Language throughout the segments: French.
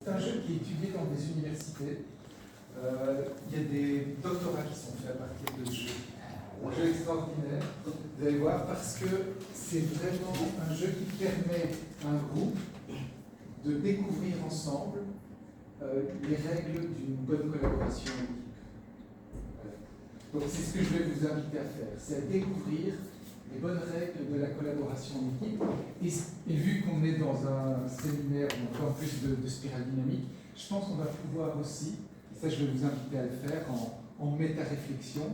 c'est un jeu qui est étudié dans des universités. Il y a des doctorats qui sont faits à partir de ce jeu. Un jeu extraordinaire, vous allez voir, parce que c'est vraiment un jeu qui permet à un groupe de découvrir ensemble les règles d'une bonne collaboration en équipe. Donc c'est ce que je vais vous inviter à faire, c'est à découvrir les bonnes règles de la collaboration en équipe. Et vu qu'on est dans un séminaire où on fait en plus de spirale dynamique, je pense qu'on va pouvoir aussi, et ça je vais vous inviter à le faire en méta-réflexion,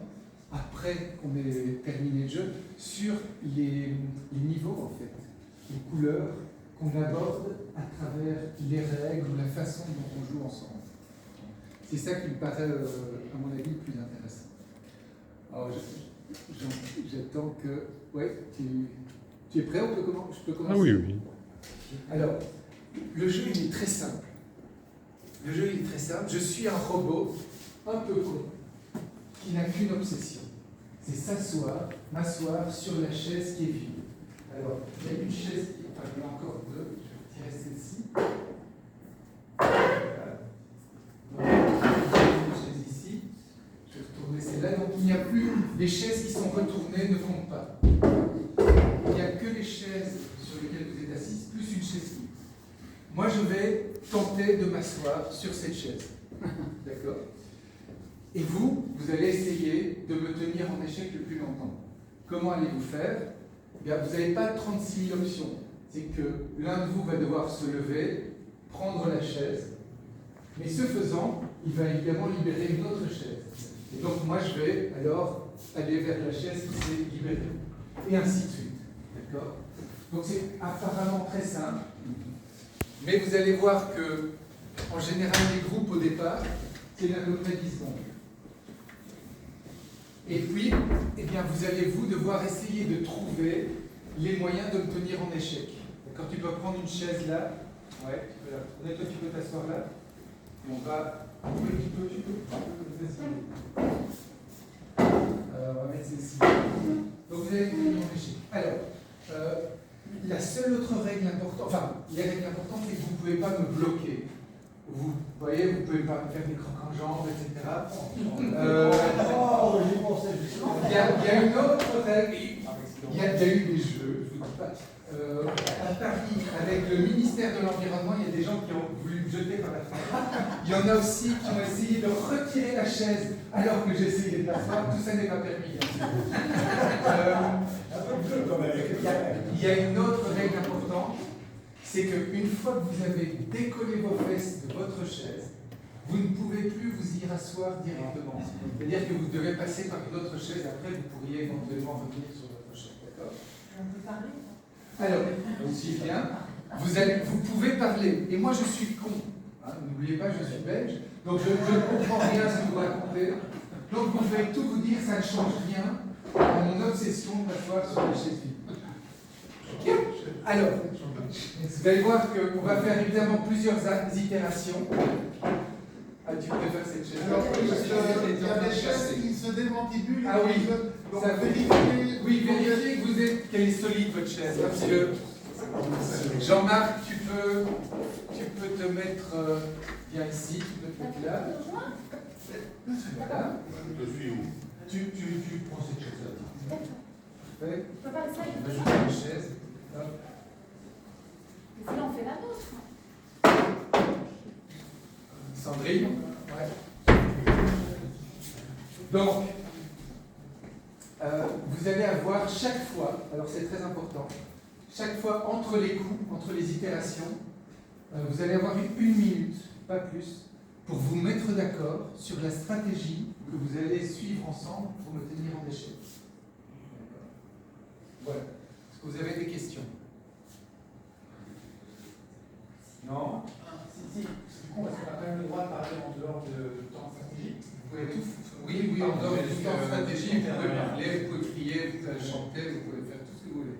après qu'on ait terminé le jeu, sur les niveaux en fait, les couleurs qu'on aborde à travers les règles ou la façon dont on joue ensemble. C'est ça qui me paraît, à mon avis, le plus intéressant. Alors, j'attends que... Ouais, tu es prêt? Je peux commencer? Ah oui, oui. Alors, le jeu, il est très simple. Le jeu, il est très simple. Je suis un robot un peu con, qui n'a qu'une obsession. C'est m'asseoir sur la chaise qui est vide. Alors, il y a une chaise qui... Enfin, il y en a encore deux. Je vais retirer celle-ci. Voilà. Donc, une chaise ici. Je vais retourner celle-là. Donc, il n'y a plus... Les chaises qui sont retournées ne comptent pas. Il n'y a que les chaises sur lesquelles vous êtes assis, plus une chaise libre. Moi, je vais tenter de m'asseoir sur cette chaise. D'accord? Et vous allez essayer de me tenir en échec le plus longtemps. Comment allez-vous faire? Bien, vous n'avez pas 36 000 options. C'est que l'un de vous va devoir se lever, prendre la chaise, mais ce faisant, il va évidemment libérer une autre chaise. Et donc moi, je vais alors aller vers la chaise qui s'est libérée. Et ainsi de suite. D'accord? Donc c'est apparemment très simple, mais vous allez voir que, en général, les groupes au départ, c'est à peu près 10 secondes. Et puis, eh bien, vous allez devoir essayer de trouver les moyens de me tenir en échec. D'accord? Tu peux prendre une chaise là. Ouais, tu peux la retourner. Toi, tu peux t'asseoir là. Et on va... Oui, tu peux. Vas-y. On va mettre celle-ci. Donc, vous allez me tenir en échec. Alors, la seule autre règle importante, enfin, les règles importantes, c'est que vous ne pouvez pas me bloquer. Vous voyez, vous ne pouvez pas me faire des crocs en jambes, etc. Il y a une autre règle. Il y a déjà eu des jeux, je vous dis pas. À Paris, avec le ministère de l'Environnement, il y a des gens qui ont voulu me jeter par la fenêtre. Il y en a aussi qui ont essayé de retirer la chaise alors que j'essayais de l'asseoir. Tout ça n'est pas permis. Il y a une autre règle importante, c'est qu'une fois que vous avez décollé vos fesses de votre chaise, vous ne pouvez plus vous y rasseoir directement. C'est-à-dire que vous devez passer par une autre chaise, après vous pourriez éventuellement revenir sur votre chaise. D'accord? On peut parler? Alors, aussi bien, vous pouvez parler. Et moi je suis con. Hein, n'oubliez pas, je suis belge, donc je ne comprends rien à ce que vous racontez. Donc je vais tout vous dire, ça ne change rien à mon obsession de m'asseoir sur la chaise vide. Ok? Alors, vous allez voir qu'on va faire évidemment plusieurs itérations. Ah, tu préfères cette chaise? Alors, il y a des chaises qui se démantibulent. Ah oui, donc ça vérifiez. Oui, vérifiez que qu'elle est solide votre chaise. Parce que Jean-Marc, tu peux te mettre bien ici, tu peux te mettre là. Voilà. Je suis où? Tu prends cette chaise-là. Parfait. Je peux pas le faire. On va ajouter une chaise. Hop. Mais sinon, on fait la nôtre. Sandrine. Ouais. Donc, vous allez avoir chaque fois, alors c'est très important, chaque fois entre les coups, entre les itérations, vous allez avoir une minute, pas plus, pour vous mettre d'accord sur la stratégie que vous allez suivre ensemble pour me tenir en échec. Voilà. Est-ce que vous avez des questions? Non? Si, c'est con parce qu'on a quand même le droit de parler en dehors de temps stratégique. Vous pouvez tout. Oui, en dehors du temps stratégique, vous pouvez parler, vous pouvez crier, vous pouvez chanter, vous pouvez faire tout ce que vous voulez.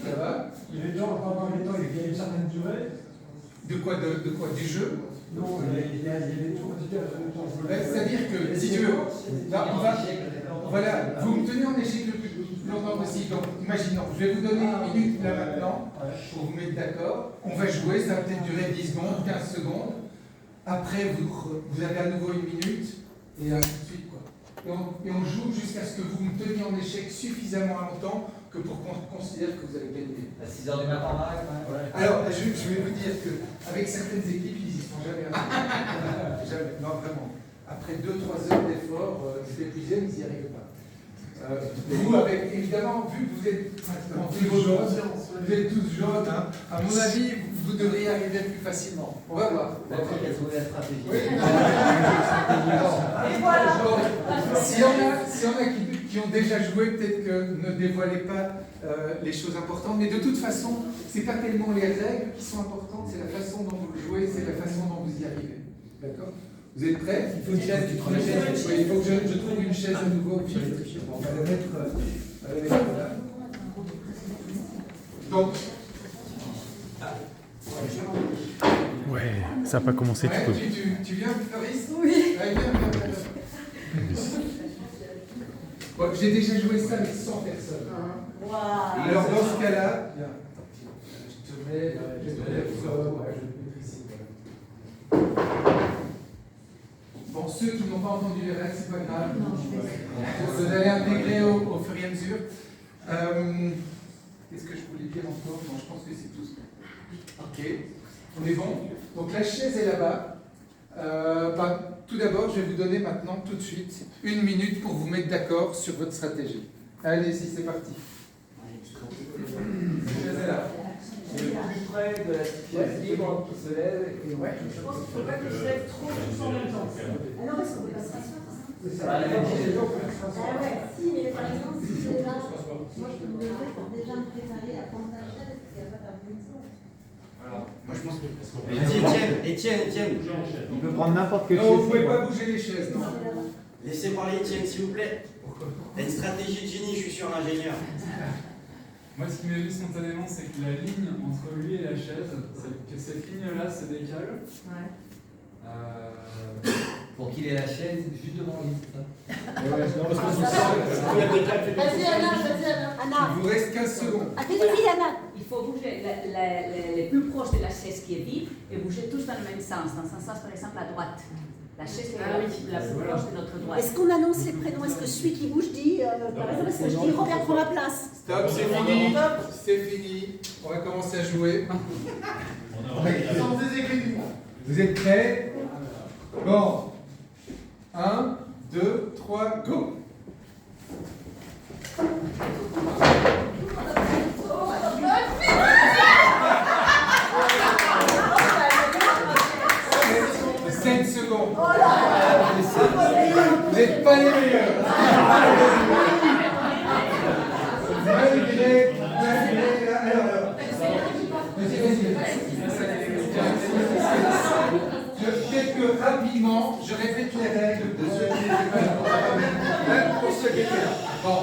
Ça va? Les gens, pendant les temps, il y a une certaine durée. De quoi? Du jeu? Non, il y a des tours C'est-à-dire que, si tu veux, là, voilà, vous me tenez en échec le plus longtemps possible. Donc, imaginons, je vais vous donner une minute là maintenant pour vous mettre d'accord. On va jouer, ça va peut-être durer 10 secondes, 15 secondes. Après, vous avez à nouveau une minute et ainsi de suite, quoi. Et on joue jusqu'à ce que vous me teniez en échec suffisamment longtemps que pour qu'on considère que vous avez gagné. À 6 h du matin, ouais. Alors, je vais vous dire qu'avec certaines équipes, ils y sont jamais arrivés. Jamais. Non, vraiment. Après 2-3 heures d'effort, vous épuisez, mais ils n'y arrivent pas. Vous, avec, évidemment, vu que vous êtes tous jeunes, vous êtes tous jeunes, hein, à mon avis, vous devriez arriver plus facilement. On va voir. D'accord, quelle est la stratégie? Oui. S'il y en a qui ont déjà joué, peut-être que ne dévoilez pas les choses importantes, mais de toute façon, c'est pas tellement les règles qui sont importantes, c'est la façon dont vous le jouez, c'est la façon dont vous y arrivez. D'accord? Vous êtes prêts? Il faut une chaise. Oui, il faut que je trouve une chaise à nouveau. On va la mettre là. Donc. Ouais, ça n'a pas commencé, Ouais, tu peux. tu viens, Floris? Oui. Allez, viens. Bon, j'ai déjà joué ça avec 100 personnes. Wow. Alors dans ce cas-là, je te mets, je te mets ici. Bon, ceux qui n'ont pas entendu les règles, c'est pas grave. Vous allez intégrer au fur et à mesure. Qu'est-ce que je voulais dire encore? Bon, je pense que c'est tout. Ok, on est bon. Donc la chaise est là-bas. Tout d'abord, je vais vous donner maintenant, tout de suite, une minute pour vous mettre d'accord sur votre stratégie. Allez-y, c'est parti. La chaise est là. C'est le plus près de la chaise libre qui se lève et ouais. Je pense qu'il ne faut pas que je lève trop tous en même temps. Ah non, parce qu'on ne peut pas se rasseoir. Ah ouais, si, mais par exemple, si c'est là, moi je peux me lever pour déjà me préparer à prendre la chaise, parce qu'il n'y a pas d'argument. Moi je pense que. Étienne, il peut prendre n'importe quelle Non, vous ne chaise. pouvez pas bouger les chaises, non. Laissez parler Étienne, s'il vous plaît. T'as une stratégie de génie, je suis sûr, l'ingénieur. Moi, ce qui m'est venu spontanément, c'est que la ligne entre lui et la chaise, que cette ligne-là se décale. Ouais. Pour qu'il ait la chaise juste devant lui, c'est ça? Vas-y Anna. Il vous reste 15 secondes. Vas-y Anna. Il faut bouger les plus proches de la chaise qui est vide et bouger tous dans le même sens. Dans un sens, par exemple, à droite. La chaise est la plus proche de notre droite. Est-ce qu'on annonce les prénoms? Est-ce que celui qui bouge dit, par exemple, est-ce que je dis Robert prend la place? Stop, c'est fini. C'est fini. On va commencer à jouer. Sans déséquilibre. Vous êtes prêts? Bon. 1, 2, 3, go! Secondes. Vous n'êtes pas les meilleurs. Malgré. Alors. Peut-être que rapidement, je répète les règles pour ceux qui n'étaient pas là. Même pour ceux qui étaient là. Bon.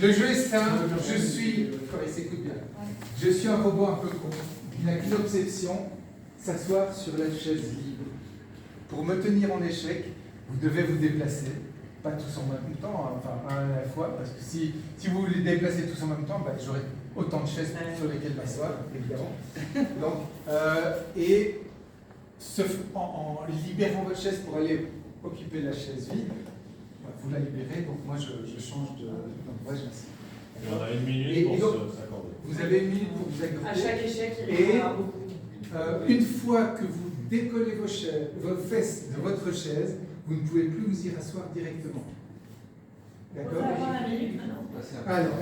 Le jeu est simple. Je suis un robot un peu con. Il n'a qu'une obsession, s'asseoir sur la chaise libre. Pour me tenir en échec, vous devez vous déplacer. Pas tous en même temps, hein, enfin un à la fois, parce que si vous les déplacez tous en même temps, j'aurai autant de chaises sur lesquelles m'asseoir, évidemment. Donc, en libérant votre chaise pour aller occuper la chaise vide, vous la libérez, donc moi je change de... Donc moi je m'assieds. On a une minute pour s'accorder. Vous avez une minute pour vous accorder. À chaque échec, il et y aura beaucoup. une fois que vous décollez vos fesses de votre chaise, vous ne pouvez plus vous y rasseoir directement. D'accord? Alors,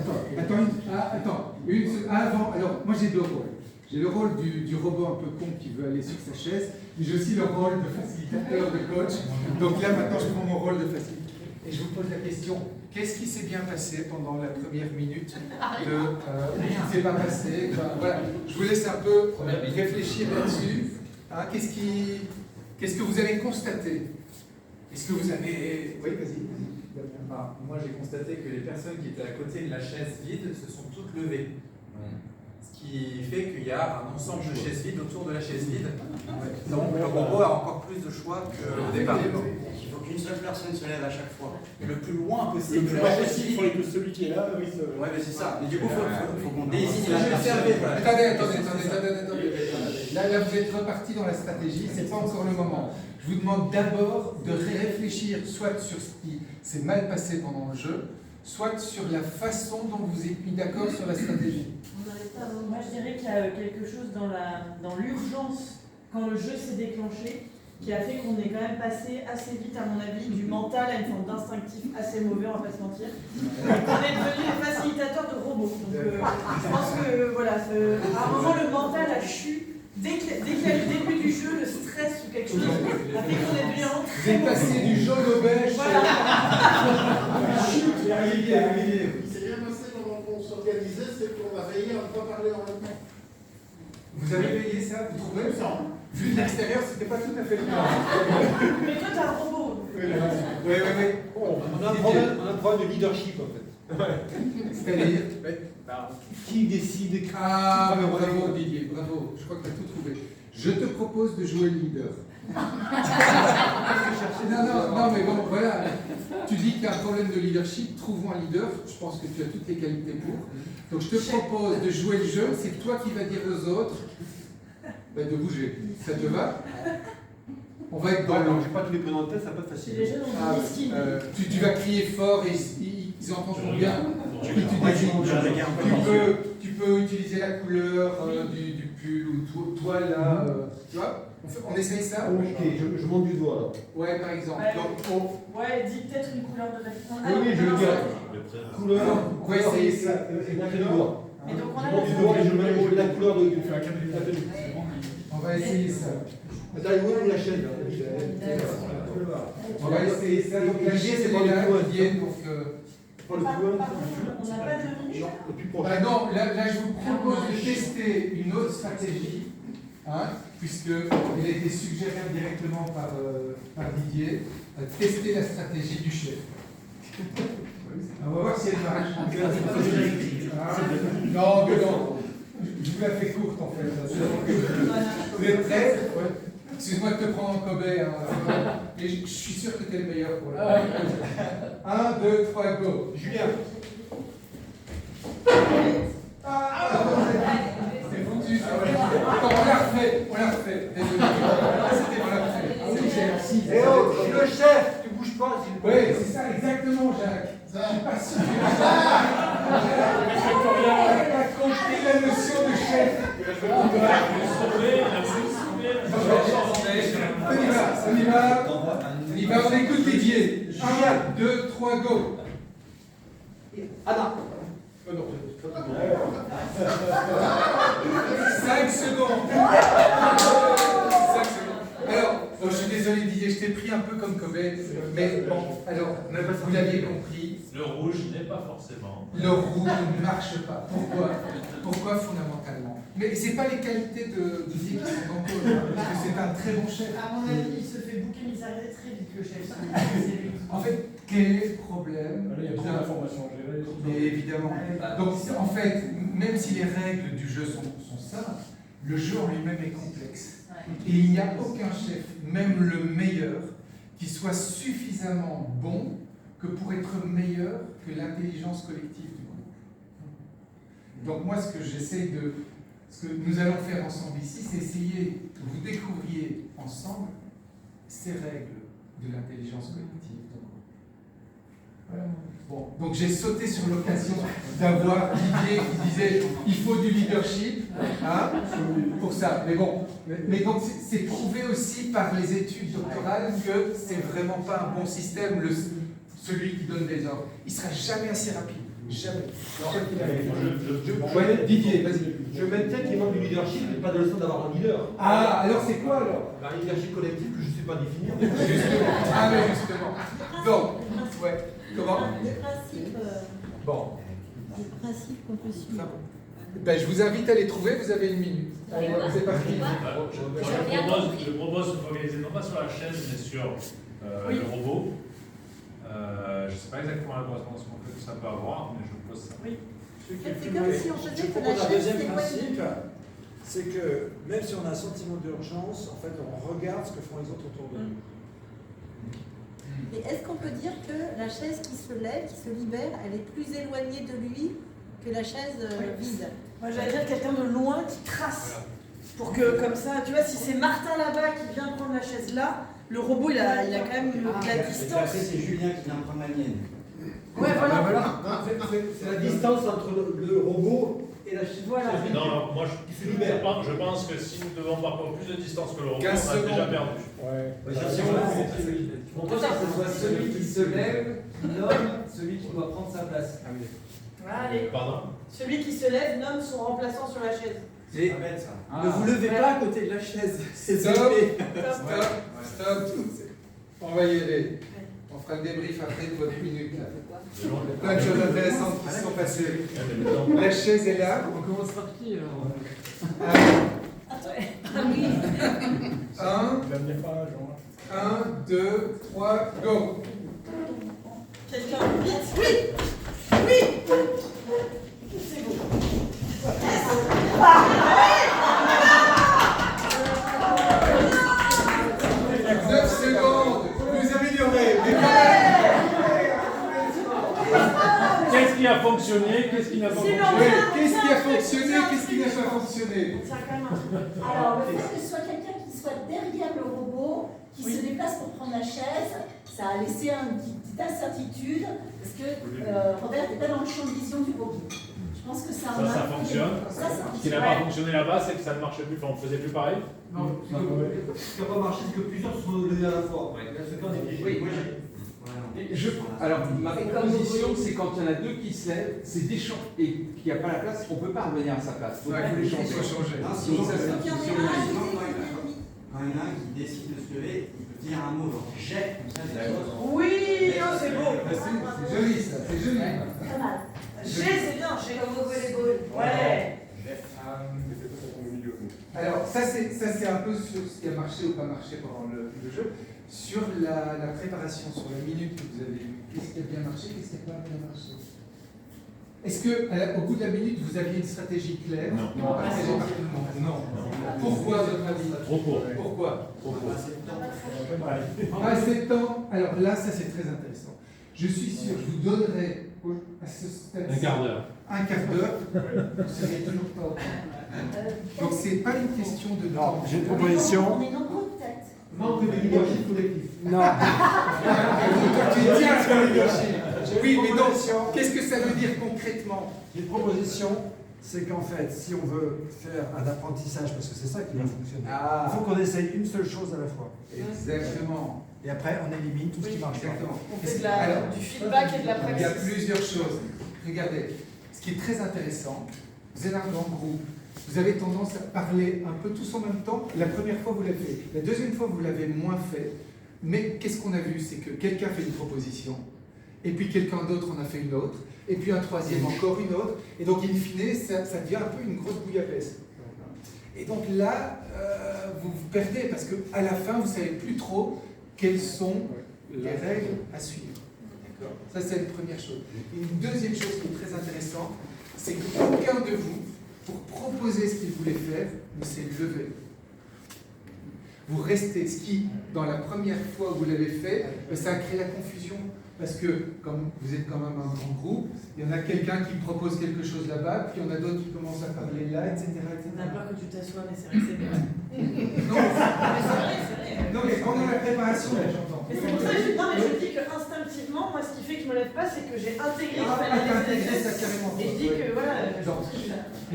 avant, alors, moi j'ai deux rôles. J'ai le rôle du robot un peu con qui veut aller sur sa chaise, mais j'ai aussi le rôle de facilitateur, de coach. Donc là, maintenant, je prends mon rôle de facilitateur. Et je vous pose la question, qu'est-ce qui s'est bien passé pendant la première minute rien ne s'est pas passé. Voilà. Je vous laisse un peu réfléchir là-dessus. Hein, qu'est-ce que vous avez constaté? Est-ce que vous avez... Oui, vas-y. Moi, j'ai constaté que les personnes qui étaient à côté de la chaise vide se sont toutes levées. Ce qui fait qu'il y a un ensemble de chaises vides autour de la chaise vide. Donc, robot a encore plus de choix qu'au départ. Il faut qu'une seule personne se lève à chaque fois. Le plus loin possible. Le plus loin possible, il faudrait que celui qui est là, oui, Ouais, mais c'est ça. Mais du coup, faut qu'on désigne Je la vais personne. Attendez. Là, vous êtes reparti dans la stratégie, c'est pas encore le moment. Je vous demande d'abord de réfléchir soit sur ce qui s'est mal passé pendant le jeu, soit sur la façon dont vous êtes mis d'accord sur la stratégie. Moi, je dirais qu'il y a quelque chose dans l'urgence, quand le jeu s'est déclenché, qui a fait qu'on est quand même passé assez vite, à mon avis, du mental à une forme d'instinctif assez mauvais, on va pas se mentir. Et qu'on est devenu les facilitateurs de robots. Donc, je pense que, voilà, à un moment, le mental a chu. Dès qu'il y a eu le début du jeu, le stress ou quelque chose a fait qu'on est devenu vraiment Vous êtes passé du jaune au beige. Voilà. Chut, c'est bien passé pendant qu'on s'organisait, c'est qu'on a veillé à ne pas parler en même temps. Vous avez payé ça, vous trouvez ça? Vu de l'extérieur, c'était pas tout à fait le cas. Mais toi, t'es un robot. Oui. On a un problème de leadership en fait. C'est-à-dire Qui décide? Ah, mais bravo Didier, bravo. Je crois que tu as tout trouvé. Je te propose de jouer le leader. non, mais bon, voilà. Tu dis qu'il y a un problème de leadership, trouvons un leader. Je pense que tu as toutes les qualités pour. Donc je te propose de jouer le jeu. C'est toi qui vas dire aux autres de bouger. Ça te va? On va être dans le... J'ai pas tous les prénoms de tête, ça va pas être facile. Les jeunes ont dit ski. Tu vas crier fort et ils entendront bien. Tu peux utiliser la couleur du pull ou toi là. Tu vois? On essaye ça? Ok, je monte du doigt alors. Ouais, par exemple. Ouais, dis peut-être une couleur de vêtement. Oui, je veux dire. Couleur. On va essayer ça. Et monter du doigt. Et donc on a Je monte du doigt et je mets la couleur de la tenue. On va essayer ça. Attends, où la chaîne? On va essayer ça. Donc la chaîne, c'est là qui viennent pour que... On n'a pas de minute. Non, là, je vous propose de tester une autre stratégie, puisqu'elle a été suggérée directement par Didier, tester la stratégie du chef. On va voir si elle marche. Non. Je vous la fais courte en fait. Vous êtes prêts? Excuse-moi de te prendre en cobaye, mais je suis sûr que tu es le meilleur pour la 1, 2, 3, go. Julien. C'est foutu. On l'a refait. Désolé. On l'a refait. Eh oh, je suis le chef, tu bouges pas. Oui, c'est ça, exactement, Jacques. Je suis pas sûr. On n'a pas compris la notion de chef. On y va, on écoute Didier. 1, 2, 3, go. Anna. 5 secondes. Alors, je suis désolé Didier, je t'ai pris un peu comme Kobe, mais bon, alors, vous l'aviez compris. Le rouge n'est pas forcément. Le rouge ne marche pas. Pourquoi fondamentalement? Mais c'est pas les qualités de Didier qui sont en cause, parce que c'est un très bon chef. À mon avis, il se fait bouquiniser très vite le chef. En fait, quel est le problème? Il y a trop d'informations à gérer. Mais évidemment. Donc, en fait, même si les règles du jeu sont simples, le jeu en lui-même est complexe. Et il n'y a aucun chef, même le meilleur, qui soit suffisamment bon que pour être meilleur que l'intelligence collective du groupe. Donc moi, ce que nous allons faire ensemble ici, c'est essayer que vous découvriez ensemble ces règles de l'intelligence collective du groupe. Voilà. Bon, donc j'ai sauté sur l'occasion d'avoir Didier qui disait il faut du leadership pour ça. Mais bon, mais donc c'est prouvé aussi par les études doctorales que c'est vraiment pas un bon système, celui qui donne des ordres. Il sera jamais assez rapide. Jamais. Didier, vas-y. Je maintiens qu'il manque du leadership et pas de leçon d'avoir un leader. Ah, alors c'est quoi alors? Un leadership collectif que je ne sais pas définir. Ah, mais justement. Donc, ouais. Comment? Le principe. Bon. Le principe qu'on peut suivre. Ben, je vous invite à les trouver, vous avez une minute. Allez, c'est parti. Je propose de focaliser non pas sur la chaise, mais sur le robot. Je ne sais pas exactement la correspondance que ça peut avoir, mais je pose ça. Oui. C'est comme si on faisait que la chaise s'éloignait. c'est que même si on a un sentiment d'urgence, en fait, on regarde ce que font les autres autour de nous. Et est-ce qu'on peut dire que la chaise qui se lève, qui se libère, elle est plus éloignée de lui que la chaise vide? Moi j'allais dire quelqu'un de loin qui trace. Pour que comme ça, tu vois, si c'est Martin là-bas qui vient prendre la chaise là, le robot il a quand même de la distance. Après c'est Julien qui vient prendre la mienne. Ouais, voilà. C'est la distance entre le robot et la chaise. Voilà. Non, moi je pense que si nous devons parcourir plus de distance que le robot, on a déjà perdu. Je propose que ce soit celui qui se lève qui nomme celui qui doit prendre sa place. Allez. Pardon? Celui qui se lève nomme son remplaçant sur la chaise. C'est pas bête ça. Ne vous levez pas à côté de la chaise. C'est Stop. épais. Stop. On va y aller. On fera le débrief après de votre minute. Là. Il y a plein de choses intéressantes qui se sont passées. La chaise est là. On commence par qui alors? Un, 2, 3, go. Quelqu'un vite. Oui. Oui. C'est bon. 9 secondes. Vous améliorez. Qu'est-ce qui a fonctionné? Qu'est-ce qui n'a pas fonctionné? Qu'est-ce qui a fonctionné? Qu'est-ce qui n'a pas fonctionné? Alors, le fait que ce soit quelqu'un qui soit derrière le robot, qui se déplace pour prendre la chaise, ça a laissé une petite incertitude, parce que Robert n'est pas dans le champ de vision du robot. Je pense que ça fonctionne. Ce qui n'a pas fonctionné là-bas, c'est que ça ne marchait plus, enfin, on ne faisait plus pareil. Non, ce qui n'a pas marché, c'est que plusieurs se sont levés à la fois. Oui, alors, ma proposition, c'est quand il y en a deux qui se lèvent, c'est d'échanger et qu'il n'y a pas la place, on ne peut pas revenir à sa place. Il faut les changer. Sinon, ça, c'est quand il y en a un qui décide de se lever, il peut dire un mot, genre j'ai, comme ça, c'est la chose. Oui, c'est beau. C'est joli ça, c'est joli. Pas mal. J'ai, c'est bien, j'ai comme au volleyball. Ouais. Alors, ça c'est un peu sur ce qui a marché ou pas marché pendant le jeu. Sur la préparation, sur la minute que vous avez eue, qu'est-ce qui a bien marché, qu'est-ce qui n'a pas bien marché? Est-ce qu'au bout de la minute, vous aviez une stratégie claire? Non. Partagée par tout le monde? Non. Pourquoi, à votre avis? Trop court. Pourquoi? Trop court. Pas assez de temps. Alors là, ça c'est très intéressant. Je suis sûr, je vous donnerai à ce stade Un quart d'heure. Un quart d'heure. Vous ne serez toujours pas au temps. Donc c'est pas une question de temps. J'ai une proposition. On est nombreux peut-être. Manque de leadership collectif. Non. Tu tiens à le leadership. Oui, mais donc, qu'est-ce que ça veut dire concrètement? Une proposition, c'est qu'en fait, si on veut faire un apprentissage, parce que c'est ça qui va fonctionner, il faut qu'on essaye une seule chose à la fois. Exactement. Et après, on élimine tout ce qui marche pas. Exactement. On fait du feedback et de la praxis. Il y a plusieurs choses. Regardez, ce qui est très intéressant, vous êtes un grand groupe, vous avez tendance à parler un peu tous en même temps. La première fois, vous l'avez fait. La deuxième fois, vous l'avez moins fait. Mais qu'est-ce qu'on a vu? C'est que quelqu'un fait une proposition, et puis quelqu'un d'autre en a fait une autre, et puis un troisième encore une autre, et donc in fine, ça devient un peu une grosse bouillabaisse. Et donc là, vous vous perdez, parce qu'à la fin, vous ne savez plus trop quelles sont les règles à suivre. D'accord? Ça, c'est une première chose. Et une deuxième chose qui est très intéressante, c'est qu'aucun de vous, pour proposer ce qu'il voulait faire, ne s'est levé. Vous restez, ce qui, dans la première fois où vous l'avez fait, ça a créé la confusion. Parce que, comme vous êtes quand même un grand groupe, il y en a quelqu'un qui propose quelque chose là-bas, puis il y en a d'autres qui commencent à parler là, etc. On a peur que tu t'assoies, mais c'est vrai que c'est bien. Non, non, mais pendant la préparation, là, j'entends. Mais c'est pour ça que je dis que instinctivement, moi, ce qui fait que je me lève pas, c'est que j'ai intégré qu'il fallait intégré ça carrément. Et je dis que voilà. Et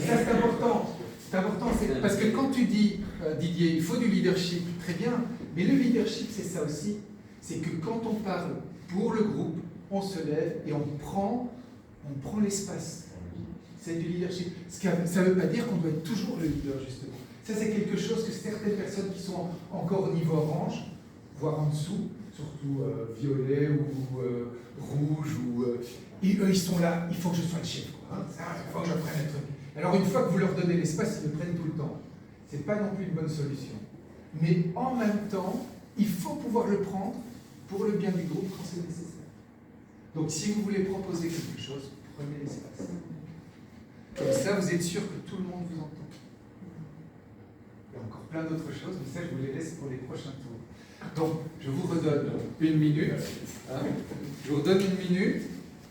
ça, c'est important. C'est important, parce que quand tu dis, Didier, il faut du leadership, très bien, mais le leadership, c'est ça aussi. C'est que quand on parle pour le groupe, on se lève et on prend l'espace. C'est du leadership. Ça ne veut pas dire qu'on doit être toujours le leader, justement. Ça, c'est quelque chose que certaines personnes qui sont encore au niveau orange, voire en dessous, surtout violet ou rouge, eux, ils sont là, il faut que je sois le chef. Hein, il faut que je prenne le truc. Alors, une fois que vous leur donnez l'espace, ils le prennent tout le temps. Ce n'est pas non plus une bonne solution. Mais en même temps, il faut pouvoir le prendre pour le bien du groupe quand c'est nécessaire. Donc si vous voulez proposer quelque chose, prenez l'espace. Comme ça, vous êtes sûr que tout le monde vous entend. plein d'autres choses, mais ça, je vous les laisse pour les prochains tours. Donc, je vous redonne 1 minute. Hein. Je vous redonne 1 minute.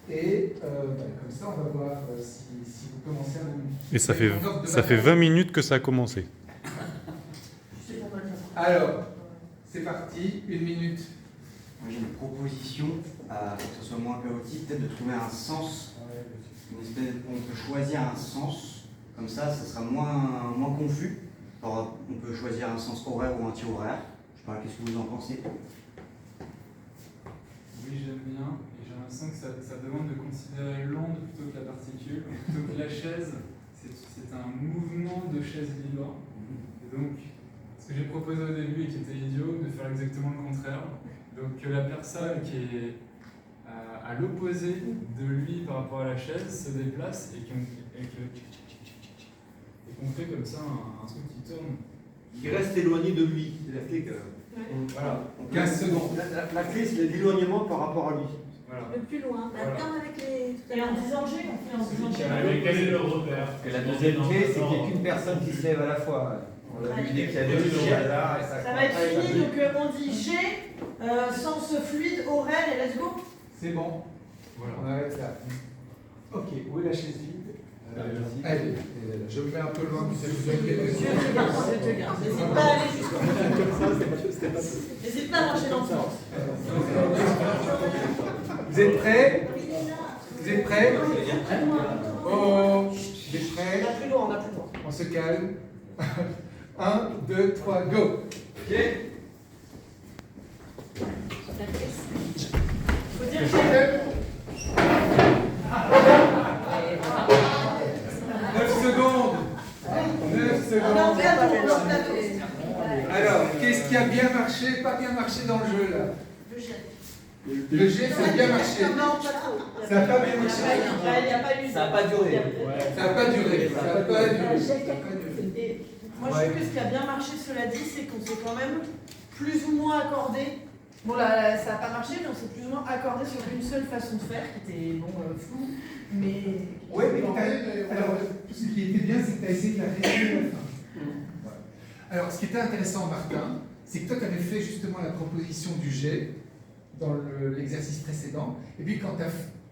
Et comme ça, on va voir si vous commencez à vous... Et ça fait 20 minutes que ça a commencé. Alors, c'est parti, 1 minute. Moi, j'ai une proposition, pour que ce soit moins chaotique, peut-être de trouver un sens. On peut choisir un sens, comme ça sera moins confus. Alors, on peut choisir un sens horaire ou anti-horaire. Je sais pas, qu'est-ce que vous en pensez? Oui, j'aime bien. Et j'ai l'impression que ça demande de considérer l'onde plutôt que la particule. Plutôt que la chaise, c'est un mouvement de chaise libre. Et donc, ce que j'ai proposé au début et qui était idiot, de faire exactement le contraire. Donc que la personne qui est à l'opposé de lui par rapport à la chaise se déplace et qu'on fait comme ça un truc qui tourne. Qui reste éloigné de lui. C'est la clé que... Voilà, 15 secondes. La clé, c'est l'éloignement par rapport à lui. Voilà. Le plus loin. Maintenant avec les... Et en disant G, on fait en disant G. Quel est le repère? Et la deuxième clé, c'est qu'il n'y ait qu'une personne qui se lève à la fois. On l'a vu dès qu'il y a deux au hasard. Ça va être fini, donc on dit G, sens fluide, horaire et let's go. C'est bon. Voilà. On arrête là. Ok, où est la chaise vide? Allez, je me mets un peu loin, mais vous avez N'hésite pas à aller jusqu'au bout. N'hésite pas à marcher dans le sens. Vous êtes prêts? Vous êtes prêts? Oh, vous êtes prêts? On a plus loin, on a plus loin. On se calme. 1, 2, 3, go! Ok? Faut dire que 9 secondes. 9 secondes. Alors, qu'est-ce qui a bien marché, pas bien marché dans le jeu là? Le jet, ça a bien marché. Ça n'a pas bien marché. Ça n'a pas duré. Ça n'a pas duré. Ça n'a pas duré. Moi, je trouve que ce qui a bien marché, cela dit, c'est qu'on s'est quand même plus ou moins accordé. Bon, là, ça n'a pas marché, mais on s'est plus ou moins accordé sur une seule façon de faire, qui était, floue, mais... Oui, mais alors, ce qui était bien, c'est que tu as essayé de la résumer à la fin. Alors, ce qui était intéressant, Martin, c'est que toi, tu avais fait justement la proposition du jet dans l'exercice précédent, et puis quand tu as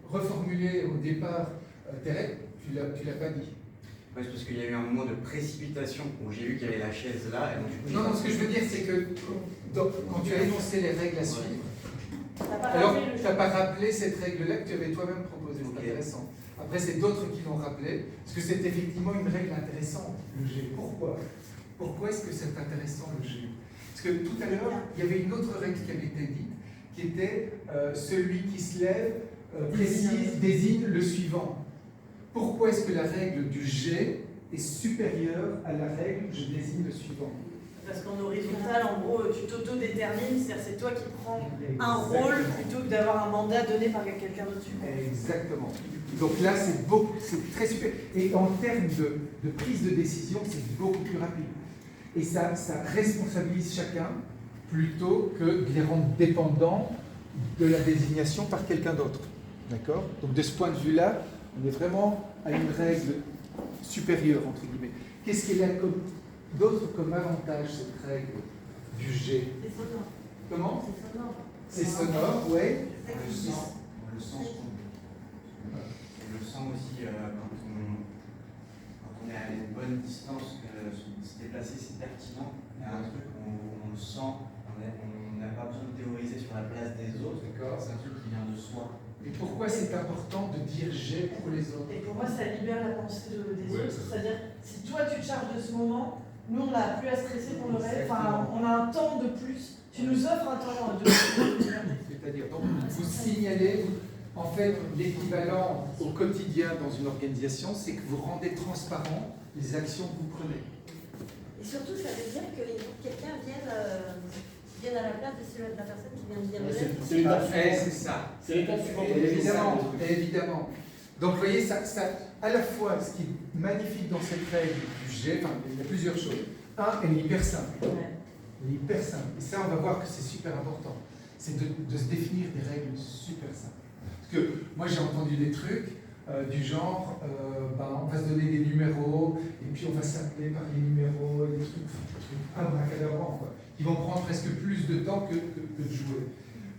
reformulé au départ tes règles, tu ne l'as pas dit. Oui, c'est parce qu'il y a eu un moment de précipitation où j'ai vu qu'il y avait la chaise là. Et donc, du coup, non, ce que je veux dire, c'est que quand tu as énoncé les règles à suivre, alors tu n'as pas rappelé cette règle-là que tu avais toi-même proposée. C'est intéressant. Après, c'est d'autres qui l'ont rappelé, parce que c'est effectivement une règle intéressante, le G. Pourquoi est-ce que c'est intéressant, le G? Parce que tout à l'heure, il y avait une autre règle qui avait été dite, qui était celui qui se lève désigne le suivant. Pourquoi est-ce que la règle du G est supérieure à la règle je désigne le suivant? Parce qu'en horizontal, en gros, tu t'auto-détermines, c'est-à-dire c'est toi qui prends un rôle plutôt que d'avoir un mandat donné par quelqu'un au-dessus. Exactement. Donc là, c'est très super. Et en termes de prise de décision, c'est beaucoup plus rapide. Et ça responsabilise chacun plutôt que de les rendre dépendants de la désignation par quelqu'un d'autre. D'accord? Donc de ce point de vue-là, on est vraiment à une règle supérieure, entre guillemets. Qu'est-ce qu'elle a d'autre comme avantage, cette règle du G? C'est sonore. Comment? C'est sonore. C'est sonore, oui. On le sent aussi quand on est à une bonne distance, que se déplacer c'est pertinent. Il y a un truc où on le sent, on n'a pas besoin de théoriser sur la place des autres. C'est un truc qui vient de soi. Et pourquoi c'est important de dire G pour les autres? Et pour moi, ça libère la pensée des autres. C'est-à-dire, si toi tu te charges de ce moment, nous on n'a plus à stresser pour le reste. Enfin, on a un temps de plus. Tu nous offres un temps de plus. C'est-à-dire, donc, vous signalez, en fait, l'équivalent au quotidien dans une organisation, c'est que vous rendez transparent les actions que vous prenez. Et surtout, ça veut dire que quelqu'un vienne à la place de la personne qui vient de dire C'est ça. C'est l'étape suivante. Évidemment. Donc, vous voyez, ça, à la fois, ce qui est magnifique dans cette règle du G, enfin, il y a plusieurs choses. Elle est hyper simple. Elle est hyper simple. Et ça, on va voir que c'est super important. C'est de se définir des règles super simples. Parce que moi, j'ai entendu des trucs du genre, on va se donner des numéros, et puis on va s'appeler par les numéros, et des trucs abracadabrants, quoi, qui vont prendre presque plus de temps que de jouer.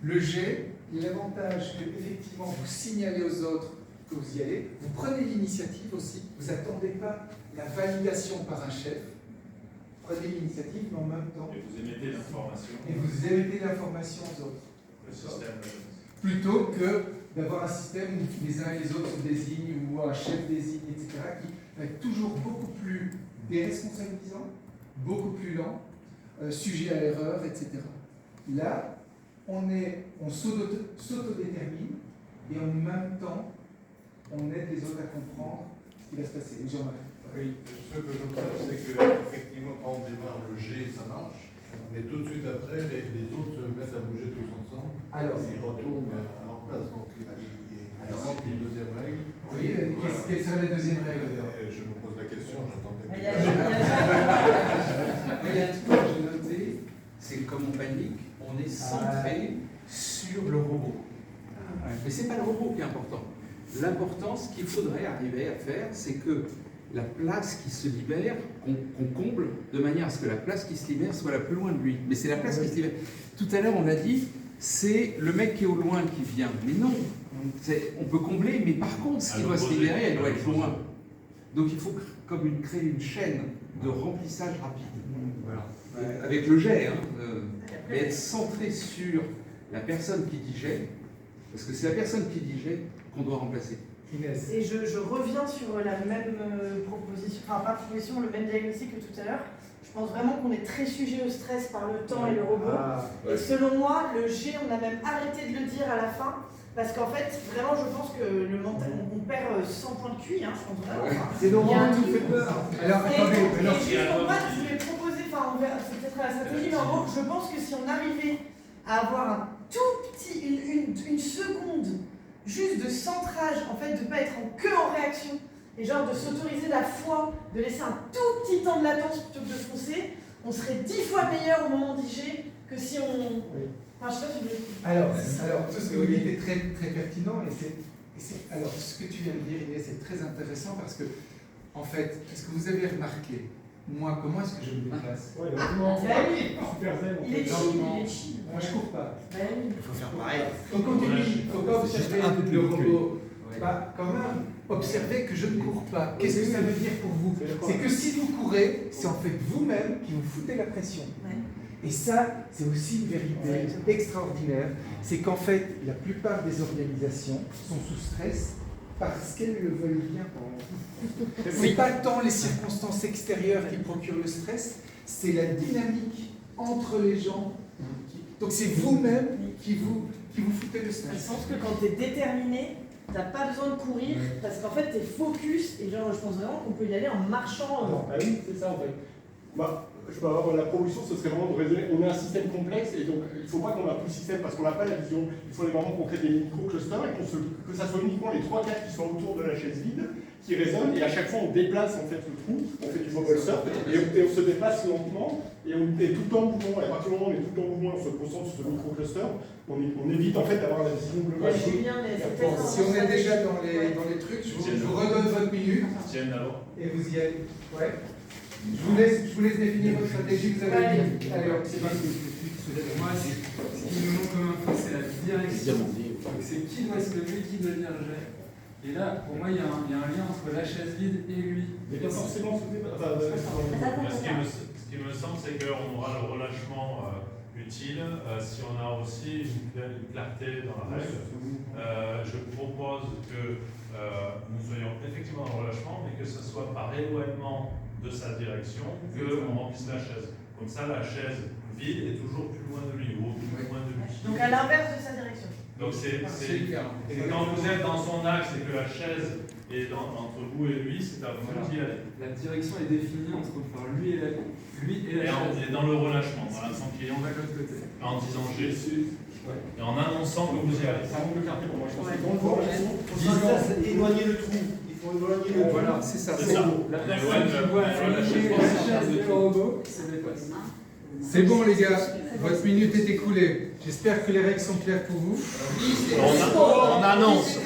Le jet, l'avantage que effectivement vous signalez aux autres que vous y allez, vous prenez l'initiative aussi, vous n'attendez pas la validation par un chef, prenez l'initiative, mais en même temps. Et vous émettez l'information. Et vous émettez l'information aux autres. Le système. Plutôt que d'avoir un système où les uns et les autres se désignent, ou un chef désigne, etc., qui va être toujours beaucoup plus déresponsabilisant, beaucoup plus lent, sujet à l'erreur, etc. Là, on s'autodétermine et en même temps, on aide les autres à comprendre ce qui va se passer. Jean-Marie. Oui, ce que j'observe, c'est qu'effectivement, quand on démarre le G, ça marche, mais tout de suite après, les autres se mettent à bouger tous ensemble. Alors, ils retournent à leur place. Donc, il y a une deuxième règle. Oui, quelle serait la deuxième règle? Je me pose la question, j'attendais. Il y a un truc que j'ai noté, c'est que comme on panique, on est centré sur le robot. Mais ce n'est pas le robot qui est important. L'important, ce qu'il faudrait arriver à faire, c'est que la place qui se libère, qu'on comble de manière à ce que la place qui se libère soit la plus loin de lui. Mais c'est la place qui se libère. Tout à l'heure, on a dit, c'est le mec qui est au loin qui vient. Mais non, on peut combler, mais par contre, ce qui doit se libérer, elle doit être loin. Donc il faut créer une chaîne de remplissage rapide. Voilà. Avec le jet, mais être centré sur la personne qui dit jet, parce que c'est la personne qui dit jet qu'on doit remplacer. Et je reviens sur la même proposition, enfin pas proposition, le même diagnostic que tout à l'heure. Je pense vraiment qu'on est très sujet au stress par le temps et le robot. Et selon moi, le G, on a même arrêté de le dire à la fin, parce qu'en fait, vraiment, je pense que le mental, on perd 100 points de QI, je pense vraiment. C'est normal, tout fait peur. Alors, attendez, et justement, moi, je vais proposer, enfin, on verra, c'est peut-être la stratégie, mais en gros, je pense que si on arrivait à avoir un tout petit, une seconde, juste de centrage, en fait, de ne pas être en réaction, et genre de s'autoriser la foi, de laisser un tout petit temps de latence plutôt que de foncer, on serait 10 fois meilleur au moment d'IG que si on... Enfin, je sais pas si vous voulez... Alors, tout ce que vous dites est très, très pertinent, alors, ce que tu viens de dire, Inès, c'est très intéressant parce que, en fait, est-ce que vous avez remarqué, moi, comment est-ce que je me déplace? Il est chill. Moi, je cours pas. Il faut faire pareil. Il faut pas observer le robot. Bah, quand même, observez que je ne cours pas. Qu'est-ce que ça veut dire pour vous? C'est que si vous courez, c'est en fait vous-même qui vous foutez la pression. Et ça, c'est aussi une vérité extraordinaire. C'est qu'en fait, la plupart des organisations sont sous stress parce qu'elles le veulent bien. C'est pas tant les circonstances extérieures qui procurent le stress, c'est la dynamique entre les gens. Donc c'est vous-même qui vous foutez le stress. Je pense que quand tu es déterminé, t'as pas besoin de courir parce qu'en fait tu es focus et genre je pense vraiment qu'on peut y aller en marchant. Non, bah oui, c'est ça en fait. Bah, je peux avoir la proposition, ce serait vraiment de raisonner. On a un système complexe et donc il ne faut pas qu'on a tout le système parce qu'on n'a pas la vision. Il faut vraiment qu'on crée des micro-clusters et que ça soit uniquement les 3-4 qui sont autour de la chaise vide qui résonnent et à chaque fois on déplace en fait le trou, on fait du bubble surf et on se déplace lentement et on est tout le temps en mouvement. Et à partir du moment où on est tout le temps en mouvement, on se concentre sur ce micro-cluster, on évite en fait d'avoir la vision globale. Si on est déjà dans les trucs, je vous redonne votre minute et vous y allez. Ouais. Je vous laisse définir votre stratégie, vous avez dit. Alors, c'est parti. Moi, ce qui nous manque comme info, c'est la direction. Donc, c'est qui doit se lever, qui doit dire jet. Et là, pour moi, il y a un lien entre la chaise vide et lui. Mais pas forcément Ce qui me semble, c'est qu'on aura le relâchement utile si on a aussi une clarté dans la règle. Je propose que nous soyons effectivement en relâchement, mais que ce soit par éloignement de sa direction qu'on remplisse la chaise. Comme ça, la chaise vide est toujours plus loin de lui, ou plus loin de lui. Donc à l'inverse de sa direction. Donc c'est quand vous êtes dans son axe et que la chaise est entre vous et lui, c'est à vous d'y aller. La direction est définie entre lui et la chaise. Et dans le relâchement, dans la Et on va de l'autre côté. en disant j'ai su, et en annonçant que vous y allez. Ça manque de clarté pour moi. Je pense que dans le relâchement, c'est éloigner le trou. Il faut éloigner le trou. Voilà, c'est ça. C'est ça. La personne qui voit la chaise de robot, c'est des postes. C'est bon les gars, votre minute est écoulée. J'espère que les règles sont claires pour vous. On annonce.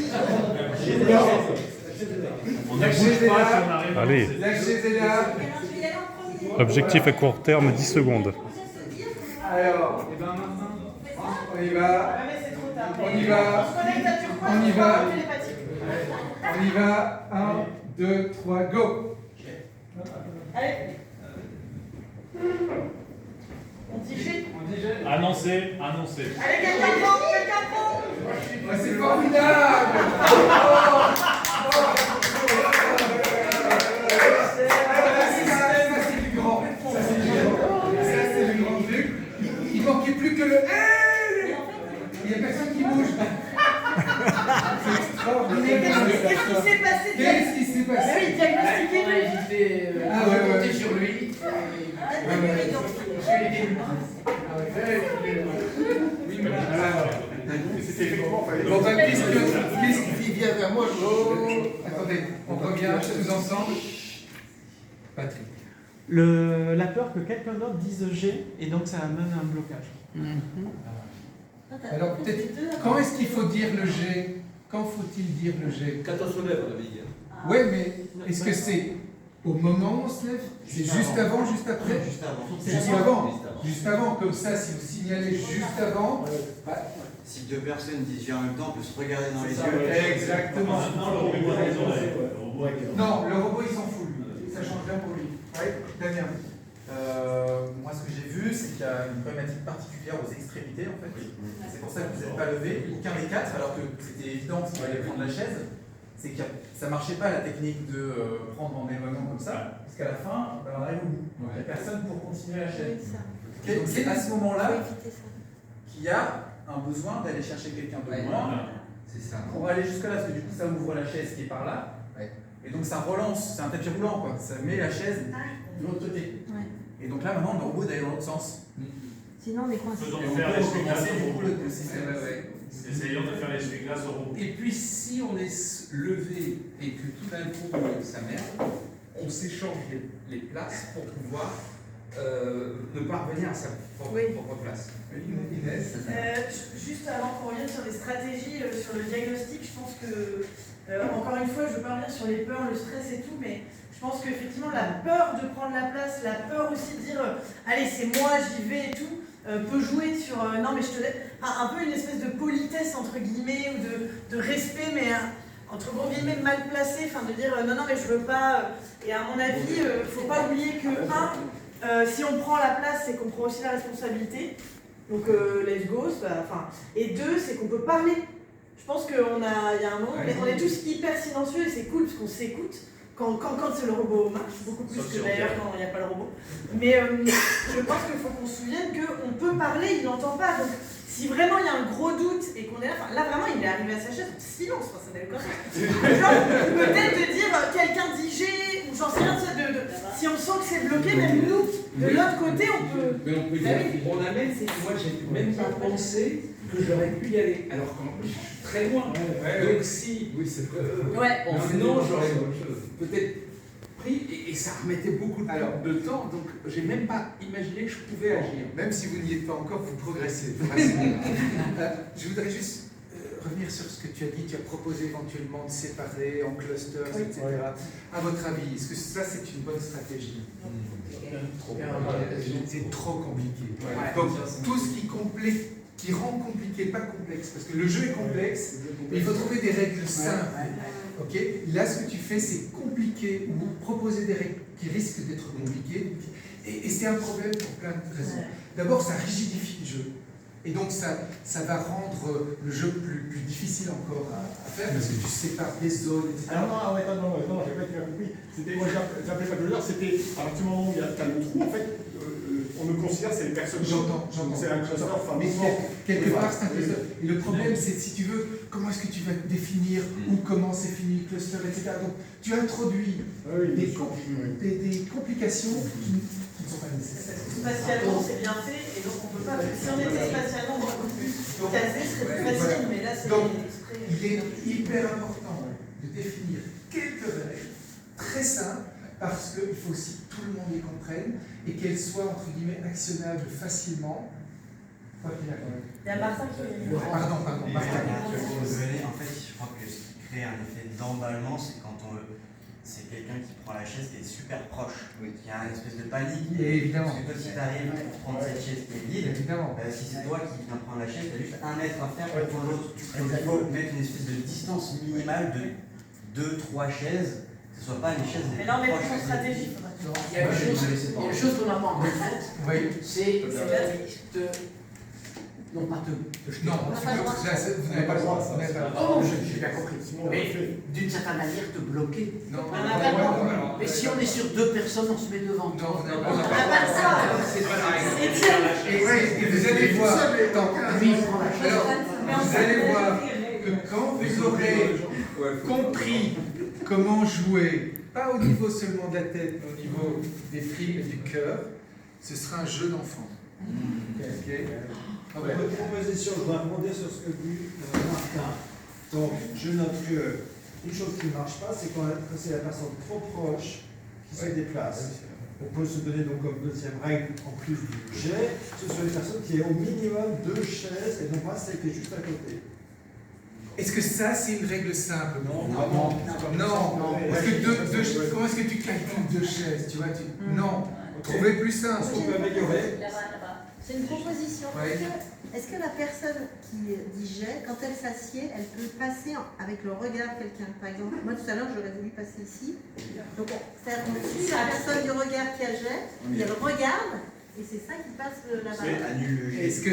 On ne bouge pas si on arrive. Allez. La chaise est là. Objectif à court terme, 10 secondes. Alors, Eh ben Martin, on y va. Ouais, mais c'est trop tard. On y va. On se connecte à Turquoise, On y va. parle télépathique. On y va. 1, 2, 3, go. Allez. On dit G. Annoncé. Allez, quelqu'un prend. Ah, c'est formidable. Ça, c'est du grand. Ça, c'est du grand truc. Il manquait plus que le hey. Il n'y a personne qui bouge. C'est extraordinaire. Qu'est-ce qui s'est passé? Qu'est-ce qui s'est passé? Oui, diagnostiquez-le. Ah ouais, compter sur lui. C'était effectivement, Bon, ben, qu'est-ce qui vient vers moi? Attendez, on revient tous ensemble. Patrick. La peur que quelqu'un d'autre dise G et donc ça amène à un blocage. Alors peut-être, quand est-ce qu'il faut dire le G? Quand faut-il dire le G? Quand on se lève, on avait dit. Oui, mais est-ce que c'est au moment où on se lève? C'est juste avant, juste après? Juste avant. Juste avant. Juste avant, comme ça, si vous signalez juste avant. Si deux personnes disent G en même temps, on peut se regarder dans les yeux. Exactement. Maintenant, le robot a raison. Non, le robot il s'en fout, lui. Ça change rien pour lui. Oui, Damien. Moi, ce que j'ai vu, c'est qu'il y a une problématique particulière aux extrémités, en fait. C'est pour ça que vous n'êtes pas levé, aucun des quatre, alors que c'était évident qu'il fallait prendre la chaise. C'est que ça ne marchait pas la technique de prendre en éloignement comme ça, parce qu'à la fin, on arrive au bout. Il n'y a personne pour continuer la chaise. Donc c'est à ce moment-là qu'il y a un besoin d'aller chercher quelqu'un de loin pour aller jusque-là, parce que du coup, ça ouvre la chaise qui est par là. Et donc ça relance, c'est un tapis roulant, quoi. Ça met la chaise de l'autre côté. Et donc là, maintenant, on est au bout d'aller dans l'autre sens. Sinon, on est coincé. Faisons Et on faire peut l'essuie-glace recommencer au du coup robot. le système. Essayons de faire l'essuie-glace au robot. Et puis si on est levé et que tout d'un coup ça merde, on s'échange les places pour pouvoir ne pas revenir à sa propre place. Inès. Juste avant qu'on revienne sur les stratégies, sur le diagnostic, je pense que, encore une fois, je ne veux pas revenir sur les peurs, le stress et tout, mais je pense qu'effectivement, la peur de prendre la place, la peur aussi de dire allez, c'est moi, j'y vais et tout, peut jouer sur non, mais je te laisse. Un peu une espèce de politesse, entre guillemets, ou de respect, mais entre gros guillemets mal placé, enfin de dire non, mais je veux pas. Et à mon avis, il ne faut pas oublier que, si on prend la place, c'est qu'on prend aussi la responsabilité. Donc, let's go. Et deux, c'est qu'on peut parler. Je pense qu'il y a un moment, on est tous hyper silencieux et c'est cool parce qu'on s'écoute. Quand le robot marche, beaucoup plus que d'ailleurs quand il n'y a pas le robot. Mais je pense qu'il faut qu'on se souvienne qu'on peut parler, il n'entend pas. Donc, si vraiment il y a un gros doute et qu'on est là, là vraiment il est arrivé à sa chaise, silence, ça n'avait pas peut-être de dire quelqu'un dit G, ou j'en sais rien, si on sent que c'est bloqué, même nous, de l'autre côté, on peut. Mais on peut y aller. On a même, moi j'ai même pas pensé que j'aurais pu y aller, alors qu'en plus je suis très loin. Donc si, en venant, j'aurais peut-être pris et ça remettait beaucoup de temps, donc j'ai même pas imaginé que je pouvais agir. Même si vous n'y êtes pas encore, vous progressez. Je voudrais juste revenir sur ce que tu as dit. Tu as proposé éventuellement de séparer en clusters, etc. À votre avis, est-ce que ça c'est une bonne stratégie? C'est trop compliqué. Donc tout ce qui rend compliqué, pas complexe, parce que le jeu est complexe, mais il faut trouver des règles simples. Ok, là, ce que tu fais, c'est compliquer ou proposer des règles qui risquent d'être compliquées. Et c'est un problème pour plein de raisons. D'abord, ça rigidifie le jeu. Et donc, ça va rendre le jeu plus difficile encore à faire parce que tu sépares des zones, etc. Alors non, j'ai pas été bien compris. Moi, j'appelais pas cluster, c'était à partir du moment où il y a le trou, en fait, on me considère c'est les personnes. J'entends. C'est un cluster, enfin, mais quelque part, c'est un cluster. Et le problème, c'est si tu veux, comment est-ce que tu vas définir où commence et finit le cluster, etc. Donc, tu introduis des complications qui ne sont pas nécessaires. Spatialement, c'est bien fait, et donc on peut pas. Si on était spatialement beaucoup plus casé, ce serait plus facile, mais là, c'est. Donc, il est hyper important de définir quelques règles très simples, parce qu'il faut aussi que tout le monde les comprenne et qu'elles soient, entre guillemets, actionnables facilement. Il y a Martin qui est. Pardon, Martin. En fait, je crois que ce qui crée un effet d'emballement, c'est quand c'est quelqu'un qui prend la chaise qui est super proche, qui a une espèce de panique. Et évidemment. Parce que toi, si tu arrives pour prendre cette chaise qui est vide, si c'est toi qui viens prendre la chaise, tu as juste 1 mètre à faire pour prendre l'autre. Donc il faut mettre une espèce de distance minimale de 2-3 chaises, que ce ne soit pas les chaises les plus Mais non, mais proches. pour son stratégie, il faudra que Il y a une chose qu'on n'a pas en fait, c'est de. Non, pas de jeter. Non, vous n'avez pas le droit. Oh, j'ai bien compris. Mais d'une certaine manière, te bloquer. Non, mais si on est sur 2 personnes, on se met devant. Non, on n'a pas ça. C'est pas la règle. Et vous allez voir, vous allez voir que quand vous aurez compris comment jouer, pas au niveau seulement de la tête, mais au niveau des tripes et du cœur, ce sera un jeu d'enfant. Ok. Votre proposition, je dois rebondir sur ce que dit Martin. Donc, je note que une chose qui ne marche pas, c'est quand c'est la personne trop proche qui se déplace. On peut se donner donc comme deuxième règle, en plus du jet, ce sont les personnes qui aient au minimum 2 chaises et non pas celle qui est juste à côté. Est-ce que ça, c'est une règle simple? Non. Parce que comment est-ce que tu calcules 2 chaises, tu vois, Non. Trouvez plus simple. Est-ce qu'on peut améliorer? C'est une proposition. Ouais. Est-ce que la personne qui dit jet, quand elle s'assied, elle peut passer avec le regard quelqu'un? Par exemple, moi tout à l'heure j'aurais voulu passer ici. Donc on suit la personne du regard qui a jet, et elle regarde, et c'est ça qui passe là-bas. Est-ce que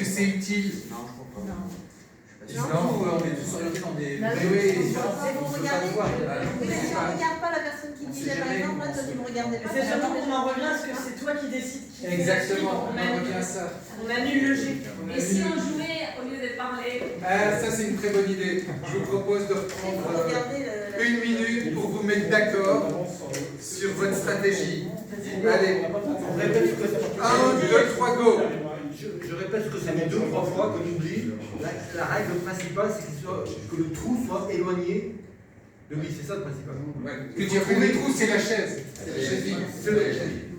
c'est utile? Non, je crois pas. Non, on est tous orientés dans des. Vous regardez. Mais si on ne regarde pas la personne qui dit jet, par exemple, moi toi tu me regardais pas. C'est surtout qu'on en revient à ce que c'est toi qui décides qui fait. Exactement, on en revient à ça. On annule le jet. Et si on jouait au lieu de parler? Ça c'est une très bonne idée. Je vous propose de reprendre 1 minute pour vous mettre d'accord sur votre stratégie. Allez, 1, 2, 3, go. Je répète ce que ça fait 2 ou 3 fois qu'on oublie. La règle principale, c'est que le trou soit éloigné de lui. C'est ça le principal. Que tu as pris les trous, c'est la chaise. C'est la chaise vide.